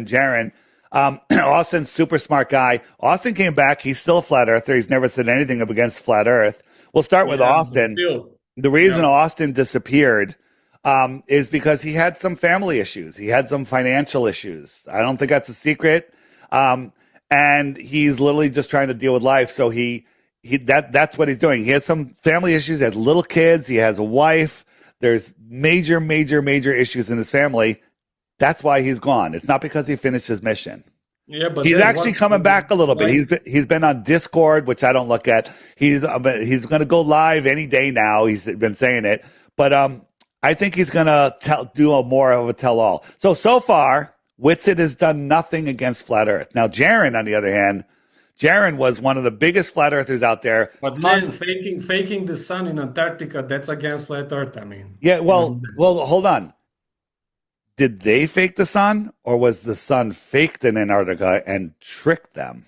Jaren. Austin's super smart guy. Austin came back. He's still a flat earther. He's never said anything against flat Earth. We'll start with Yeah, but Austin. still. The reason Yeah. Austin disappeared is because he had some family issues. He had some financial issues. I don't think that's a secret. And he's literally just trying to deal with life. So that's what he's doing. He has some family issues. He has little kids. He has a wife. There's major, major, major issues in his family. That's why he's gone. It's not because he finished his mission. Yeah, but He's then actually coming back a little bit. why- He's been on Discord, which I don't look at. He's going to go live any day now. He's been saying it, but I think he's going to do more of a tell all. So far, Whitsitt has done nothing against flat Earth. Now, Jaron, on the other hand, Jaron was one of the biggest flat earthers out there. But man, faking the sun in Antarctica, that's against flat Earth. I mean, Yeah, well, hold on. Did they fake the sun, or was the sun faked in Antarctica and tricked them?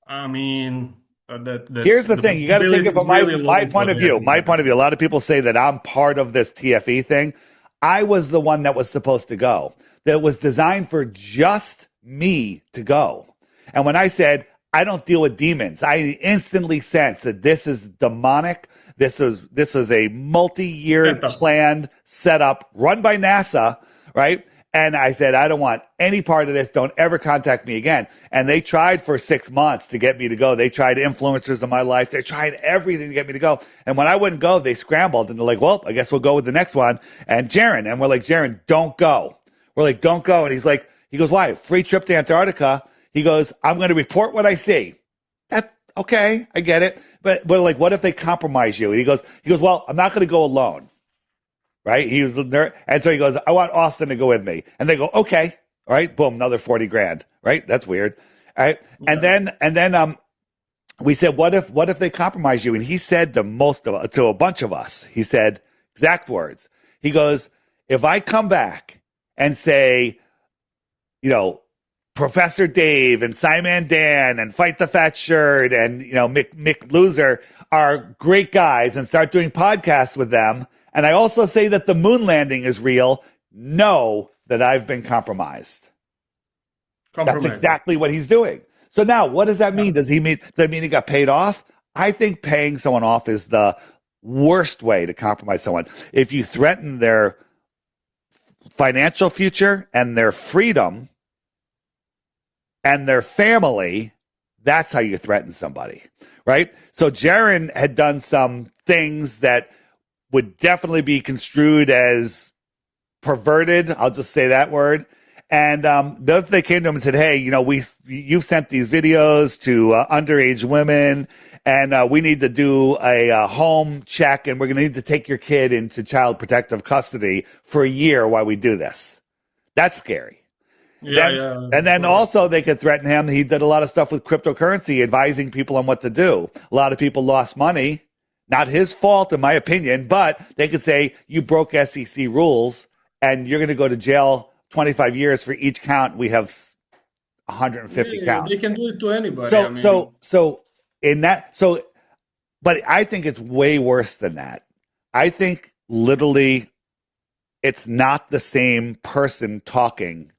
I mean, Here's the thing. You got to take it from my point of view. My point of view. A lot of people say that I'm part of this TFE thing. I was the one that was supposed to go. That was designed for just me to go. And when I said, I don't deal with demons, I instantly sensed that this is demonic. This was a multi-year planned setup run by NASA, right? And I said, I don't want any part of this. Don't ever contact me again. And they tried for 6 months to get me to go. They tried influencers in my life. They tried everything to get me to go. And when I wouldn't go, they scrambled and they're like, well, I guess we'll go with the next one. And Jaron, and we're like, Jaron, don't go. We're like, don't go. And he goes, why? Free trip to Antarctica. He goes, I'm going to report what I see. That's okay. I get it. But like, what if they compromise you? He goes, well, I'm not going to go alone. Right? He was there. And so he goes, I want Austin to go with me. And they go, okay. All right. Boom. Another 40 grand. Right? That's weird. All right. Yeah. And then we said, what if they compromise you? And he said to a bunch of us, he said exact words. He goes, if I come back and say, Professor Dave and Simon Dan and Fight the Fat Shirt and, Mick Loser are great guys and start doing podcasts with them, and I also say that the moon landing is real, know that I've been compromised. That's exactly what he's doing. So now, what does that mean? Does that mean he got paid off? I think paying someone off is the worst way to compromise someone. If you threaten their financial future and their freedom and their family, that's how you threaten somebody, right? So Jaron had done some things that would definitely be construed as perverted. I'll just say that word. And they came to him and said, hey, you've sent these videos to underage women, and we need to do a home check, and we're going to need to take your kid into child protective custody for a year while we do this. That's scary. And then also they could threaten him. He did a lot of stuff with cryptocurrency, advising people on what to do. A lot of people lost money. Not his fault, in my opinion, but they could say you broke SEC rules and you're going to go to jail 25 years for each count. We have 150 counts. They can do it to anybody. But I think it's way worse than that. I think literally it's not the same person talking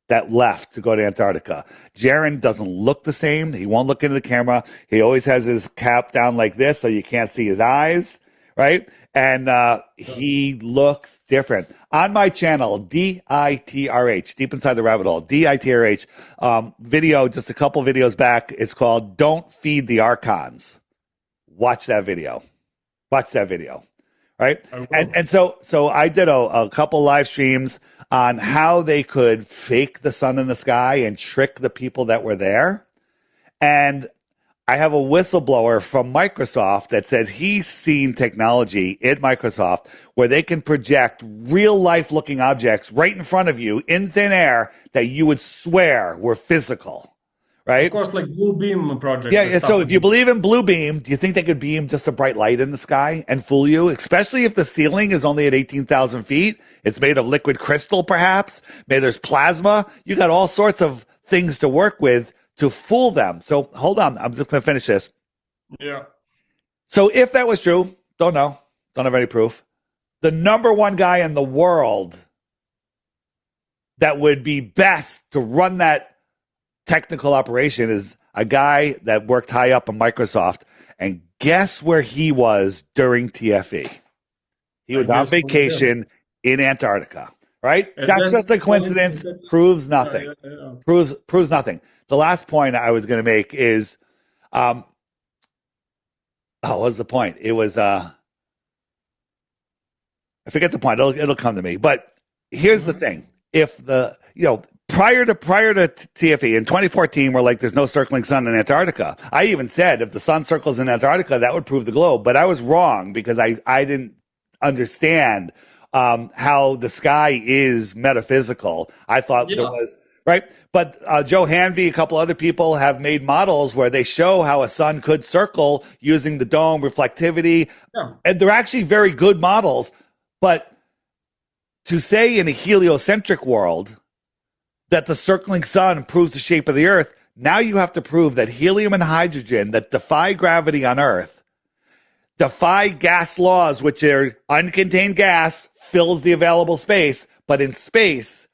that left to go to Antarctica. Jaron doesn't look the same. He won't look into the camera. He always has his cap down like this so you can't see his eyes, right? And he looks different. On my channel, DITRH, Deep Inside the Rabbit Hole, DITRH, video, just a couple videos back. It's called Don't Feed the Archons. Watch that video. Right? And so I did a couple live streams on how they could fake the sun in the sky and trick the people that were there. And I have a whistleblower from Microsoft that said he's seen technology at Microsoft where they can project real life looking objects right in front of you in thin air that you would swear were physical. Right? Of course, like Blue Beam project. Yeah, so if you believe in Blue Beam, do you think they could beam just a bright light in the sky and fool you? Especially if the ceiling is only at 18,000 feet. It's made of liquid crystal, perhaps. Maybe there's plasma. You got all sorts of things to work with to fool them. So hold on. I'm just going to finish this. Yeah. So if that was true, don't know. Don't have any proof. The number one guy in the world that would be best to run that technical operation is a guy that worked high up in Microsoft. And guess where he was during TFE? He I was on guess over there. vacation in Antarctica, right? And That's then just a coincidence. Proves nothing. yeah. Proves nothing. The last point I was going to make is, what was the point? It was, I forget the point. It'll come to me. But here's the thing: if prior to TFE in 2014, we're like, there's no circling sun in Antarctica. I even said if the sun circles in Antarctica, that would prove the globe. But I was wrong because I didn't understand how the sky is metaphysical. I thought there was, right? But Joe Hanvey, a couple other people have made models where they show how a sun could circle using the dome reflectivity. Yeah. And they're actually very good models. But to say in a heliocentric world that the circling sun improves the shape of the Earth, now you have to prove that helium and hydrogen that defy gravity on Earth defy gas laws, which are uncontained gas fills the available space, but in space,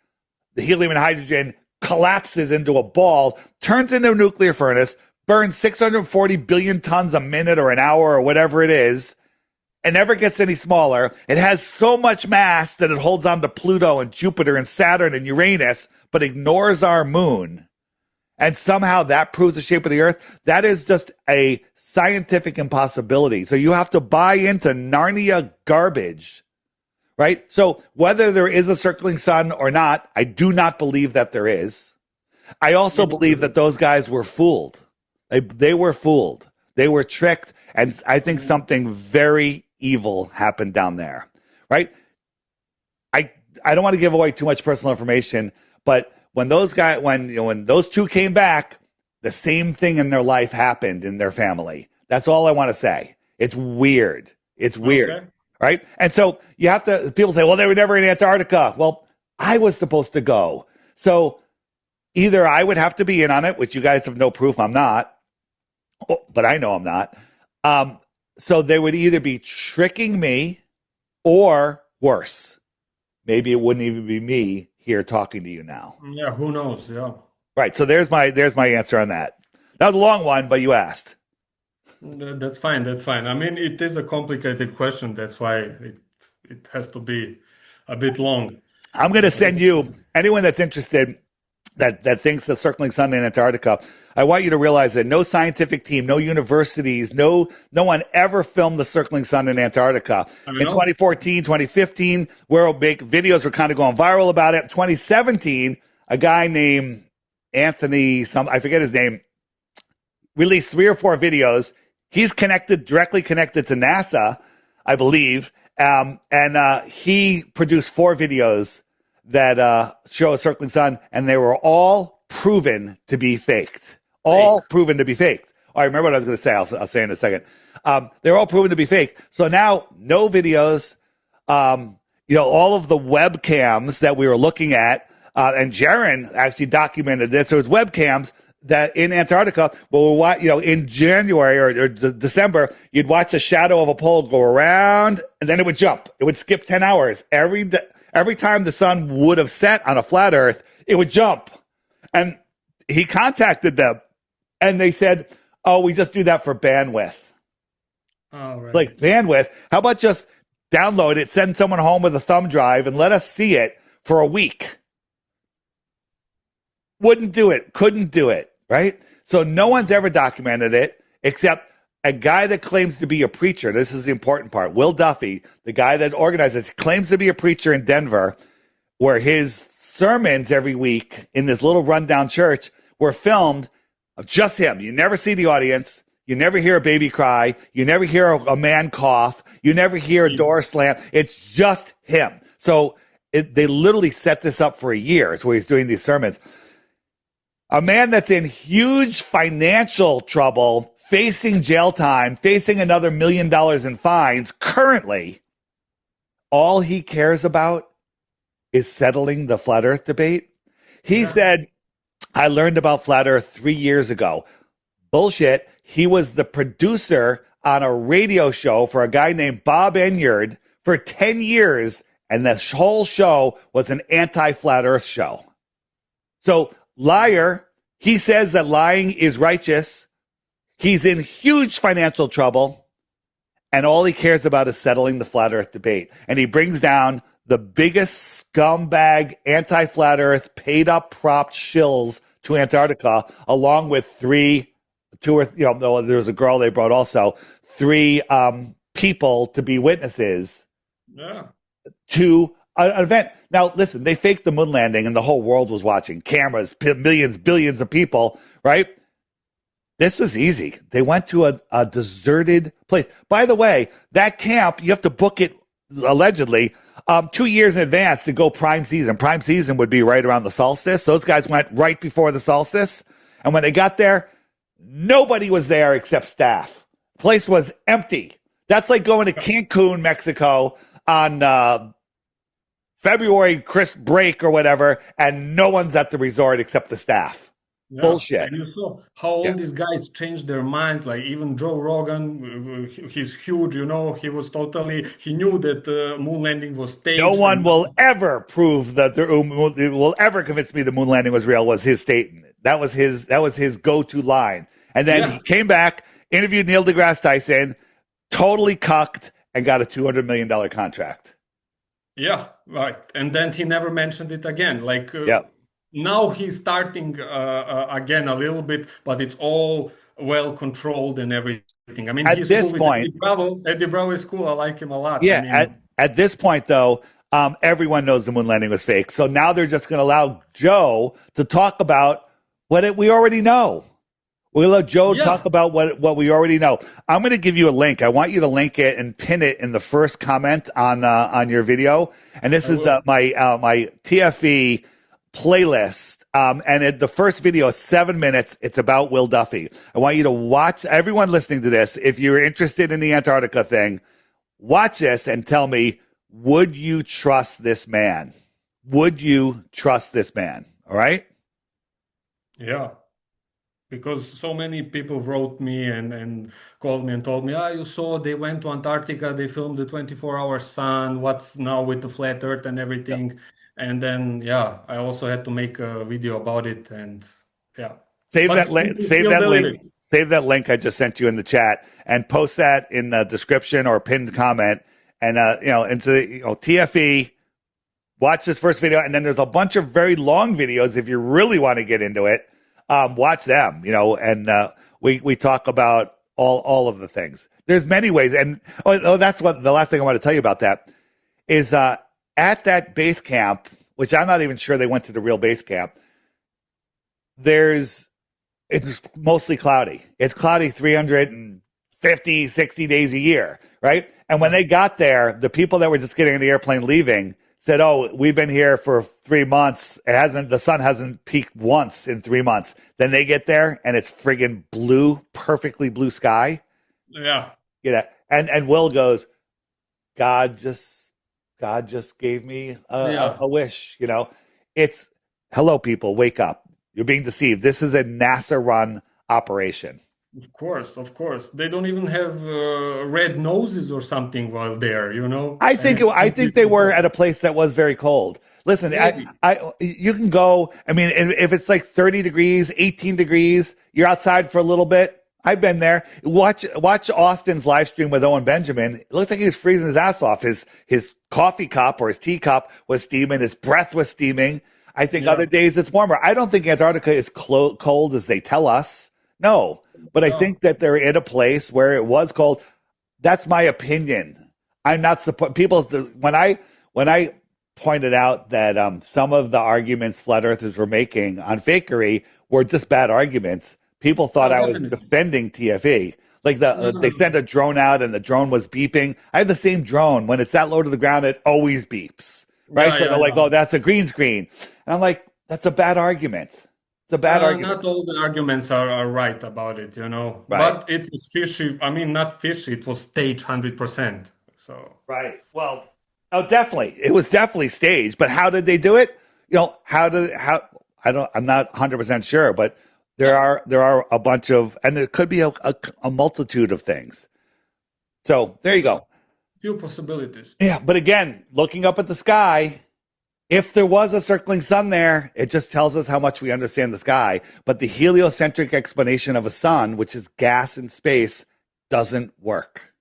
the helium and hydrogen collapses into a ball, turns into a nuclear furnace, burns 640 billion tons a minute or an hour or whatever it is, and never gets any smaller. It has so much mass that it holds on to Pluto and Jupiter and Saturn and Uranus, but ignores our moon. And somehow that proves the shape of the Earth. That is just a scientific impossibility. So you have to buy into Narnia garbage, right? So whether there is a circling sun or not, I do not believe that there is. I also believe that those guys were fooled. They were fooled. They were tricked. And I think something very evil happened down there, right? I don't want to give away too much personal information, but when those guys, when those two came back, the same thing in their life happened in their family. That's all I want to say. It's weird. It's weird, Okay. right? And so you have to, people say, well, they were never in Antarctica. Well, I was supposed to go. So either I would have to be in on it, which you guys have no proof I'm not, but I know I'm not. So they would either be tricking me or worse. Maybe it wouldn't even be me here talking to you now. Yeah, who knows? Yeah. Right. So there's my answer on that. That was a long one, but you asked. That's fine. That's fine. I mean, it is a complicated question. That's why it has to be a bit long. I'm going to send you anyone that's interested that thinks the circling sun in Antarctica. I want you to realize that no scientific team, no universities, no one ever filmed the circling sun in Antarctica. In 2014, 2015, where big videos were kind of going viral about it. 2017, a guy named Anthony, I forget his name, released 3 or 4 videos. He's directly connected to NASA, I believe. And he produced 4 videos that show a circling sun, and they were all proven to be faked. All proven to be faked. I remember what I was going to say. I'll say in a second. They're all proven to be fake. So now, no videos. All of the webcams that we were looking at, and Jaron actually documented this. There was webcams that in Antarctica, in January or December, you'd watch a shadow of a pole go around, and then it would jump. It would skip 10 hours. Every time the sun would have set on a flat Earth, it would jump. And he contacted them, and they said, oh, we just do that for bandwidth. All right. Like, bandwidth? How about just download it, send someone home with a thumb drive, and let us see it for a week? Wouldn't do it. Couldn't do it, right? So no one's ever documented it except a guy that claims to be a preacher. This is the important part. Will Duffy, the guy that organizes, claims to be a preacher in Denver, where his sermons every week in this little rundown church were filmed of just him. You never see the audience. You never hear a baby cry. You never hear a man cough. You never hear a door slam. It's just him. So they literally set this up for a year. It's where he's doing these sermons. A man that's in huge financial trouble, facing jail time, facing another $1 million in fines currently, all he cares about is settling the flat earth debate. He said, I learned about flat earth 3 years ago. Bullshit. He was the producer on a radio show for a guy named Bob Enyard for 10 years And the whole show was an anti-flat earth show. So liar, he says that lying is righteous. He's in huge financial trouble. And all he cares about is settling the flat earth debate. And he brings down the biggest scumbag anti-flat earth paid up propped shills to Antarctica, along with two or there was a girl they brought also, three people to be witnesses to an event. Now, listen, they faked the moon landing and the whole world was watching. Cameras, millions, billions of people, right? This was easy. They went to a deserted place. By the way, that camp, you have to book it, allegedly, 2 years in advance to go prime season. Prime season would be right around the solstice. Those guys went right before the solstice. And when they got there, nobody was there except staff. The place was empty. That's like going to Cancun, Mexico on February Christmas break or whatever, and no one's at the resort except the staff. Yeah, Bullshit. and you saw how all these guys changed their minds. Like even Joe Rogan, he's huge, he was he knew that the moon landing was No staged. one will ever prove that will ever convince me the moon landing was real. Was his statement. That was his go-to line. And then he came back, interviewed Neil deGrasse Tyson, totally cucked, and got a $200 million contract. Yeah, right. And then he never mentioned it again. Like now he's starting again a little bit, but it's all well controlled and everything. I mean, at this point, Eddie Bravo is cool. I like him a lot. Yeah, I mean, at this point, though, everyone knows the moon landing was fake. So now they're just going to allow Joe to talk about what we already know. We'll let Joe talk about what we already know. I'm going to give you a link. I want you to link it and pin it in the first comment on your video. And this is my TFE playlist. And the first video is 7 minutes. It's about Will Duffy. I want you to watch, everyone listening to this, if you're interested in the Antarctica thing, watch this and tell me, would you trust this man? Would you trust this man? All right? yeah. Because so many people wrote me and called me and told me, you saw they went to Antarctica, they filmed the 24-hour sun, what's now with the flat earth and everything. Yeah. And then, I also had to make a video about it. And Save that link. Save that link I just sent you in the chat and post that in the description or pinned comment. And, into TFE, watch this first video. And then there's a bunch of very long videos if you really want to get into it. Watch them, and we talk about all of the things. There's many ways, and that's what the last thing I want to tell you about that is at that base camp, which I'm not even sure they went to the real base camp. It's mostly cloudy. It's cloudy 350, 60 days a year, right? And when they got there, the people that were just getting on the airplane leaving said, we've been here for 3 months. The sun hasn't peaked once in 3 months. Then they get there and it's friggin' blue, perfectly blue sky. Yeah. And Will goes, God just gave me a wish, It's, hello people, wake up. You're being deceived. This is a NASA run operation. Of course. They don't even have red noses or something while there, I think they were at a place that was very cold. Listen, you can go. I mean, if it's like 30 degrees, 18 degrees, you're outside for a little bit. I've been there. Watch Austin's live stream with Owen Benjamin. It looked like he was freezing his ass off. His coffee cup or his tea cup was steaming. His breath was steaming. I think other days it's warmer. I don't think Antarctica is cold as they tell us. No. But I think that they're in a place where it was cold. That's my opinion. I'm not people. When I pointed out that some of the arguments flat earthers were making on fakery were just bad arguments, people thought I was defending TFE. Like they sent a drone out and the drone was beeping. I have the same drone. When it's that low to the ground, it always beeps. Right? So they're like, that's a green screen. And I'm like, that's a bad argument. It's a bad argument. Not all the arguments are right about it, Right. But it was fishy. I mean, not fishy. It was staged 100%. So right. Well, definitely, it was definitely staged. But how did they do it? I'm not 100% sure, but there are a bunch of, and it could be a multitude of things. So there you go. few possibilities. Yeah, but again, looking up at the sky, if there was a circling sun there, it just tells us how much we understand the sky. But the heliocentric explanation of a sun, which is gas in space, doesn't work.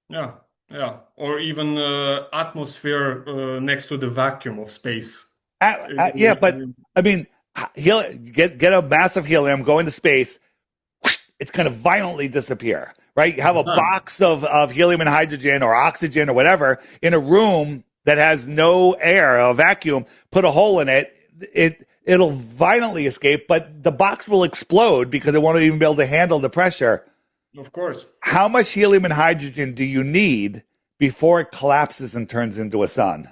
Yeah, yeah, or even atmosphere next to the vacuum of space. Yeah, but I mean, get a massive helium, go into space, it's going to violently disappear, right? You have a None. box of helium and hydrogen or oxygen or whatever in a room that has no air, a vacuum, put a hole in it, it'll violently escape, but the box will explode because it won't even be able to handle the pressure. Of course. How much helium and hydrogen do you need before it collapses and turns into a sun?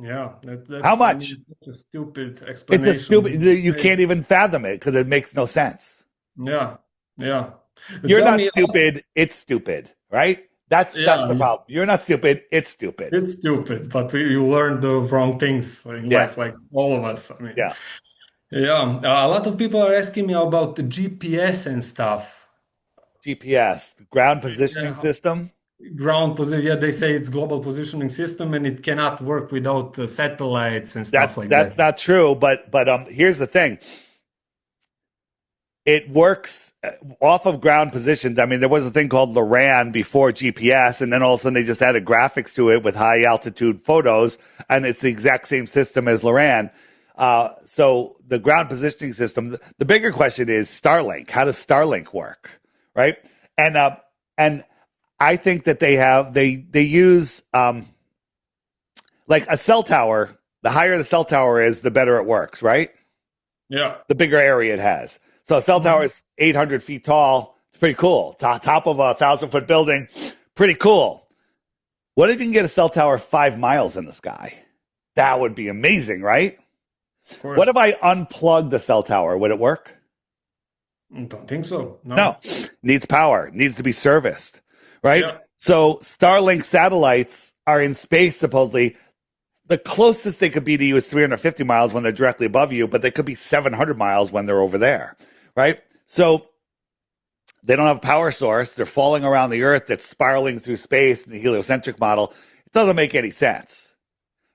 Yeah, How that's, I much? mean, such a stupid It's a stupid, explanation. you can't even fathom it because it makes no sense. Yeah, yeah. You're Tell not me, stupid, it's stupid, right? That's the yeah, problem. You're not stupid, it's stupid. it's stupid, but you learn the wrong things in Yeah, life, like all of us. I mean, yeah. yeah, a lot of people are asking me about the GPS and stuff. GPS, the ground positioning Yeah, system. ground position. Yeah, they say it's global positioning system, and it cannot work without satellites and stuff like That's that. not true, but here's the thing. It works off of ground positions. I mean, there was a thing called Loran before GPS, and then all of a sudden they just added graphics to it with high altitude photos, and it's the exact same system as Loran. So the ground positioning system. The bigger question is Starlink. How does Starlink work, right? And and I think that they use like a cell tower. The higher the cell tower is, the better it works, right? Yeah. The bigger area it has. So a cell tower Mhm. is 800 feet tall. It's pretty cool. Top of a 1,000 foot building. Pretty cool. What if you can get a cell tower 5 miles in the sky? That would be amazing, right? Of What course. if I unplug the cell tower? Would it work? Don't think so. No. No. Needs power. Needs to be serviced, right? Yeah. So Starlink satellites are in space supposedly. The closest they could be to you is 350 miles when they're directly above you, but they could be 700 miles when they're over there, right? So they don't have a power source. They're falling around the Earth that's spiraling through space in the heliocentric model. It doesn't make any sense.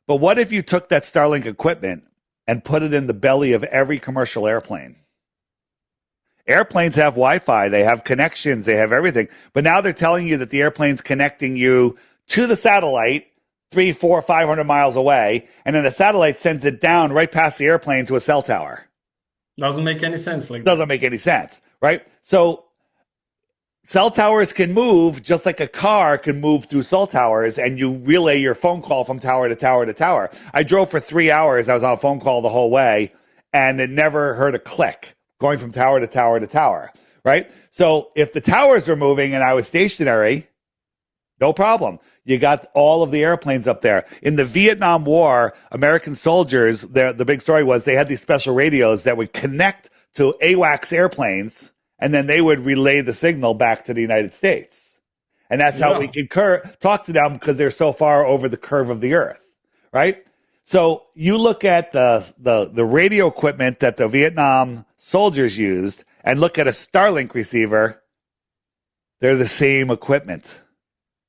But what if you took that Starlink equipment and put it in the belly of every commercial airplane? Airplanes have Wi-Fi, they have connections, they have everything. But now they're telling you that the airplane's connecting you to the satellite 3, 4, 500 miles away, and then the satellite sends it down right past the airplane to a cell tower. Doesn't make any sense like that. Doesn't make any sense, right? So cell towers can move just like a car can move through cell towers, and you relay your phone call from tower to tower to tower. I drove for 3 hours. I was on a phone call the whole way, and it never heard a click going from tower to tower to tower, right? So if the towers were moving and I was stationary, no problem. You got all of the airplanes up there. In the Vietnam War, American soldiers, the big story was they had these special radios that would connect to AWACS airplanes, and then they would relay the signal back to the United States. And that's how we Yeah. could talk to them because they're so far over the curve of the Earth, right? So you look at the radio equipment that the Vietnam soldiers used and look at a Starlink receiver, they're the same equipment.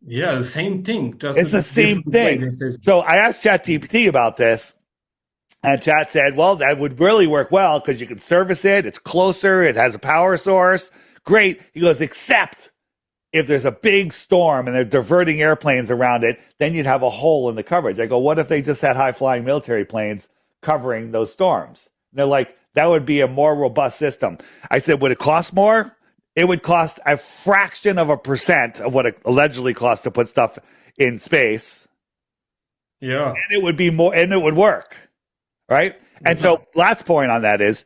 Yeah, the same thing, just It's a the same different way thing. they say. So I asked ChatGPT about this, and Chat said, well, that would really work well because you can service it. It's closer. It has a power source. Great. He goes, except if there's a big storm and they're diverting airplanes around it, then you'd have a hole in the coverage. I go, what if they just had high flying military planes covering those storms? And they're like, that would be a more robust system. I said, would it cost more? It would cost a fraction of a percent of what it allegedly costs to put stuff in space. Yeah. And it would be more, and it would work. Right. And Yeah. so last point on that is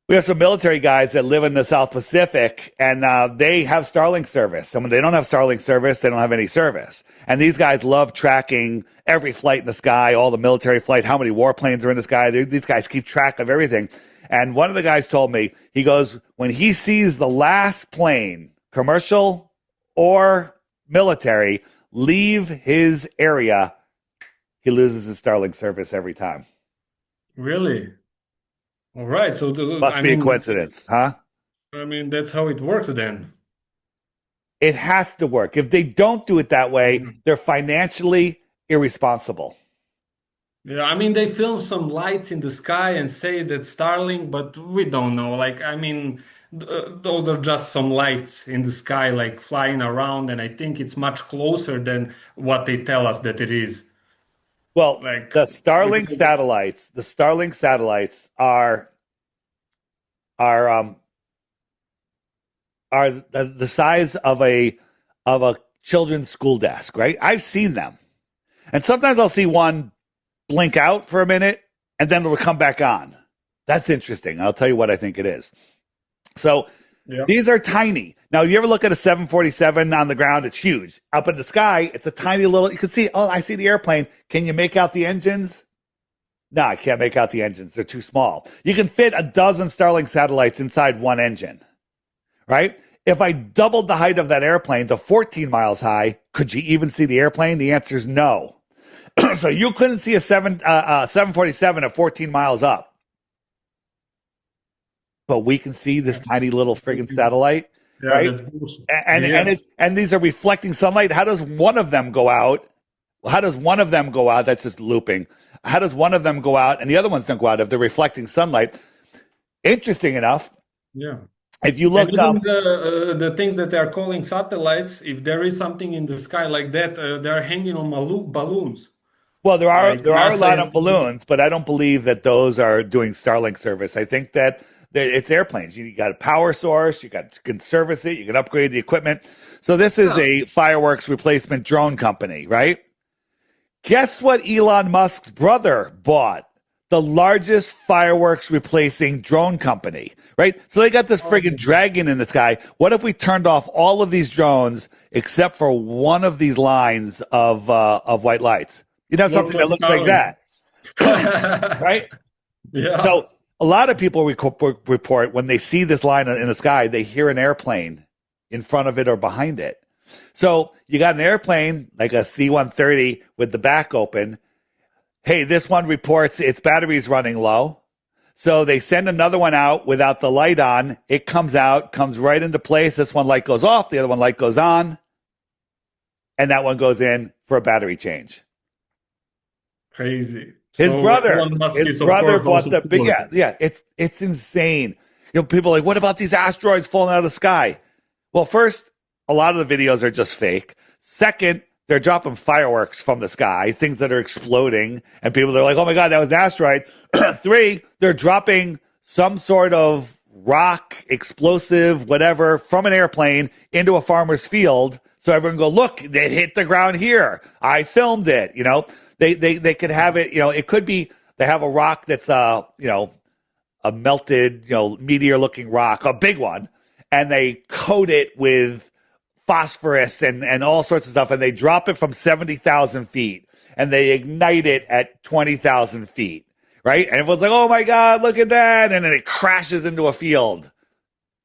we have some military guys that live in the South Pacific, and they have Starlink service. And when they don't have Starlink service, they don't have any service. And these guys love tracking every flight in the sky, all the military flight, how many warplanes are in the sky. These guys keep track of everything. And one of the guys told me, he goes, when he sees the last plane, commercial or military, leave his area, he loses his Starlink service every time. Really? All right. So Must be a coincidence, huh? I mean that's how it works then. It has to work. If they don't do it that way, they're financially irresponsible. Yeah, I mean, they film some lights in the sky and say that Starlink, but we don't know. Like, I mean, those are just some lights in the sky, like flying around, and I think it's much closer than what they tell us that it is. Well, Like, The Starlink satellites are are the size of a children's school desk, right? I've seen them. And sometimes I'll see one blink out for a minute and then it'll come back on. That's interesting. I'll tell you what I think it is. So yeah, these are tiny. Now, you ever look at a 747 on the ground? It's huge. Up in the sky, it's a tiny little, you can see, oh, I see the airplane. Can you make out the engines? No, I can't make out the engines. They're too small. You can fit a dozen Starlink satellites inside one engine, right? If I doubled the height of that airplane to 14 miles high, could you even see the airplane? The answer is no. So you couldn't see a 747 at 14 miles up. But we can see this tiny little friggin' satellite, yeah, right? that's bullshit. And Yeah. and these are reflecting sunlight. How does one of them go out? How does one of them go out? That's just looping. How does one of them go out and the other ones don't go out if they're reflecting sunlight? Interesting enough, Yeah. if you And look even up, the things that they are calling satellites, if there is something in the sky like that, they're hanging on balloons. well, Like there are a NASA lot is. of balloons, but I don't believe that those are doing Starlink service. I think that it's airplanes. You got a power source. You can service it. You can upgrade the equipment. So this is Yeah. a fireworks replacement drone company, right? Guess what Elon Musk's brother bought? The largest fireworks replacing drone company, right? So they got this friggin' dragon in the sky. What if we turned off all of these drones except for one of these lines of white lights? You'd have something that looks like that, right? Yeah. So a lot of people report when they see this line in the sky, they hear an airplane in front of it or behind it. So you got an airplane like a C-130 with the back open. Hey, this one reports its battery's running low. So they send another one out without the light on. It comes out, comes right into place. This one light goes off, the other one light goes on, and that one goes in for a battery change. Crazy. His So brother, Elon Musk his is, of brother course, bought also the big, poor. it's insane. You know, people are like, what about these asteroids falling out of the sky? Well, first, a lot of the videos are just fake. Second, they're dropping fireworks from the sky, things that are exploding, and people are like, oh my God, that was an asteroid. Three, they're dropping some sort of rock, explosive, whatever, from an airplane into a farmer's field. So everyone go, look, it hit the ground here. I filmed it. You know, they could have it, you know, it could be they have a rock that's, you know, a melted, you know, meteor looking rock, a big one, and they coat it with phosphorus and all sorts of stuff, and they drop it from 70,000 feet and they ignite it at 20,000 feet, right? And everyone's like, oh my God, look at that. And then it crashes into a field.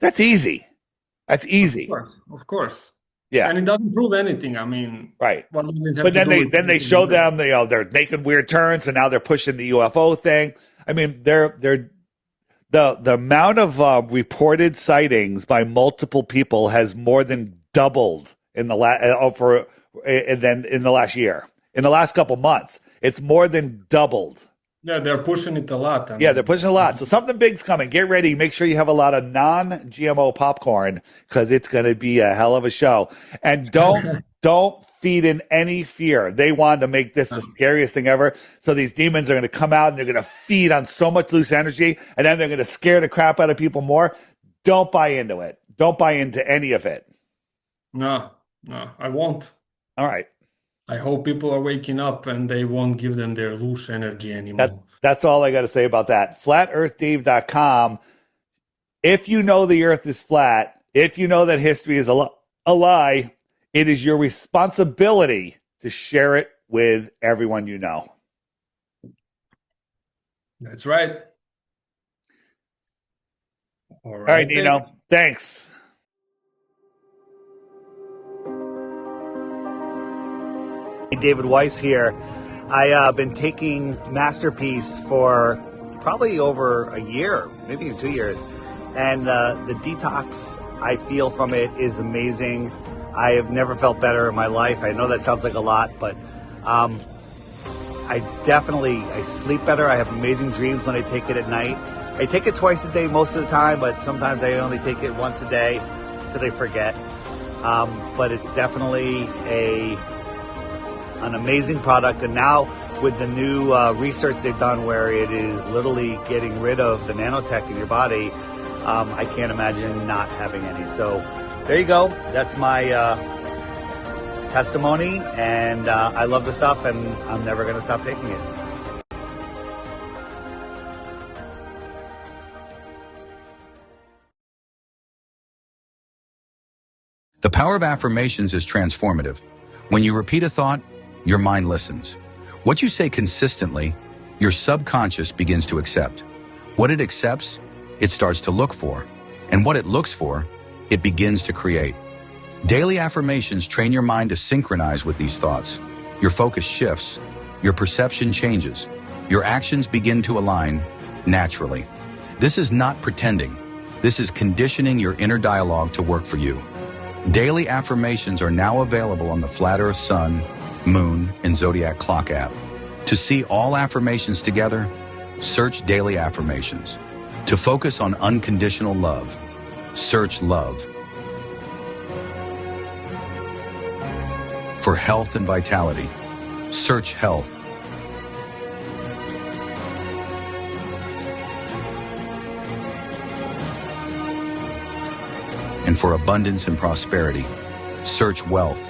That's easy. That's easy. Of course. Yeah. And it doesn't prove anything. I mean, Right. what does it have But to do then they with show them, you know, they're making weird turns, and now they're pushing the UFO thing. I mean, the amount of reported sightings by multiple people has more than doubled in the last year. In the last couple months, it's more than doubled. Yeah, they're pushing it a lot. I Yeah, mean, they're pushing a lot. So something big's coming. Get ready. Make sure you have a lot of non-GMO popcorn because it's going to be a hell of a show. And don't feed in any fear. They wanted to make this the scariest thing ever. So these demons are going to come out and they're going to feed on so much loose energy, and then they're going to scare the crap out of people more. Don't buy into it. Don't buy into any of it. no, I won't. All right. I hope people are waking up and they won't give them their loose energy anymore. That's all I got to say about that. FlatEarthDave.com. If you know the earth is flat, if you know that history is a lie, it is your responsibility to share it with everyone you know. That's right. All All right, then. Nino. Thanks. David Weiss here. I've been taking Masterpiece for probably over a year, maybe even 2 years. And the detox I feel from it is amazing. I have never felt better in my life. I know that sounds like a lot, but I sleep better. I have amazing dreams when I take it at night. I take it twice a day most of the time, but sometimes I only take it once a day because I forget. But it's definitely an amazing product. And now with the new research they've done where it is literally getting rid of the nanotech in your body, I can't imagine not having any. So there you go. That's my testimony, and I love the stuff, and I'm never going to stop taking it. The power of affirmations is transformative. When you repeat a thought, your mind listens. What you say consistently, your subconscious begins to accept. What it accepts, it starts to look for. And what it looks for, it begins to create. Daily affirmations train your mind to synchronize with these thoughts. Your focus shifts, your perception changes, your actions begin to align naturally. This is not pretending. This is conditioning your inner dialogue to work for you. Daily affirmations are now available on the Flat Earth Sun, Moon, and Zodiac Clock app. To see all affirmations together, search Daily Affirmations. To focus on unconditional love, search love. For health and vitality, search health. And for abundance and prosperity, search wealth.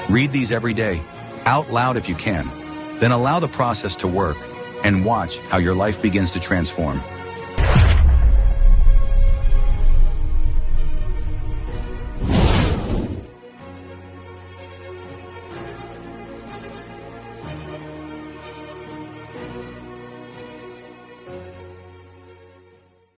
Read these every day, out loud if you can. Then allow the process to work and watch how your life begins to transform.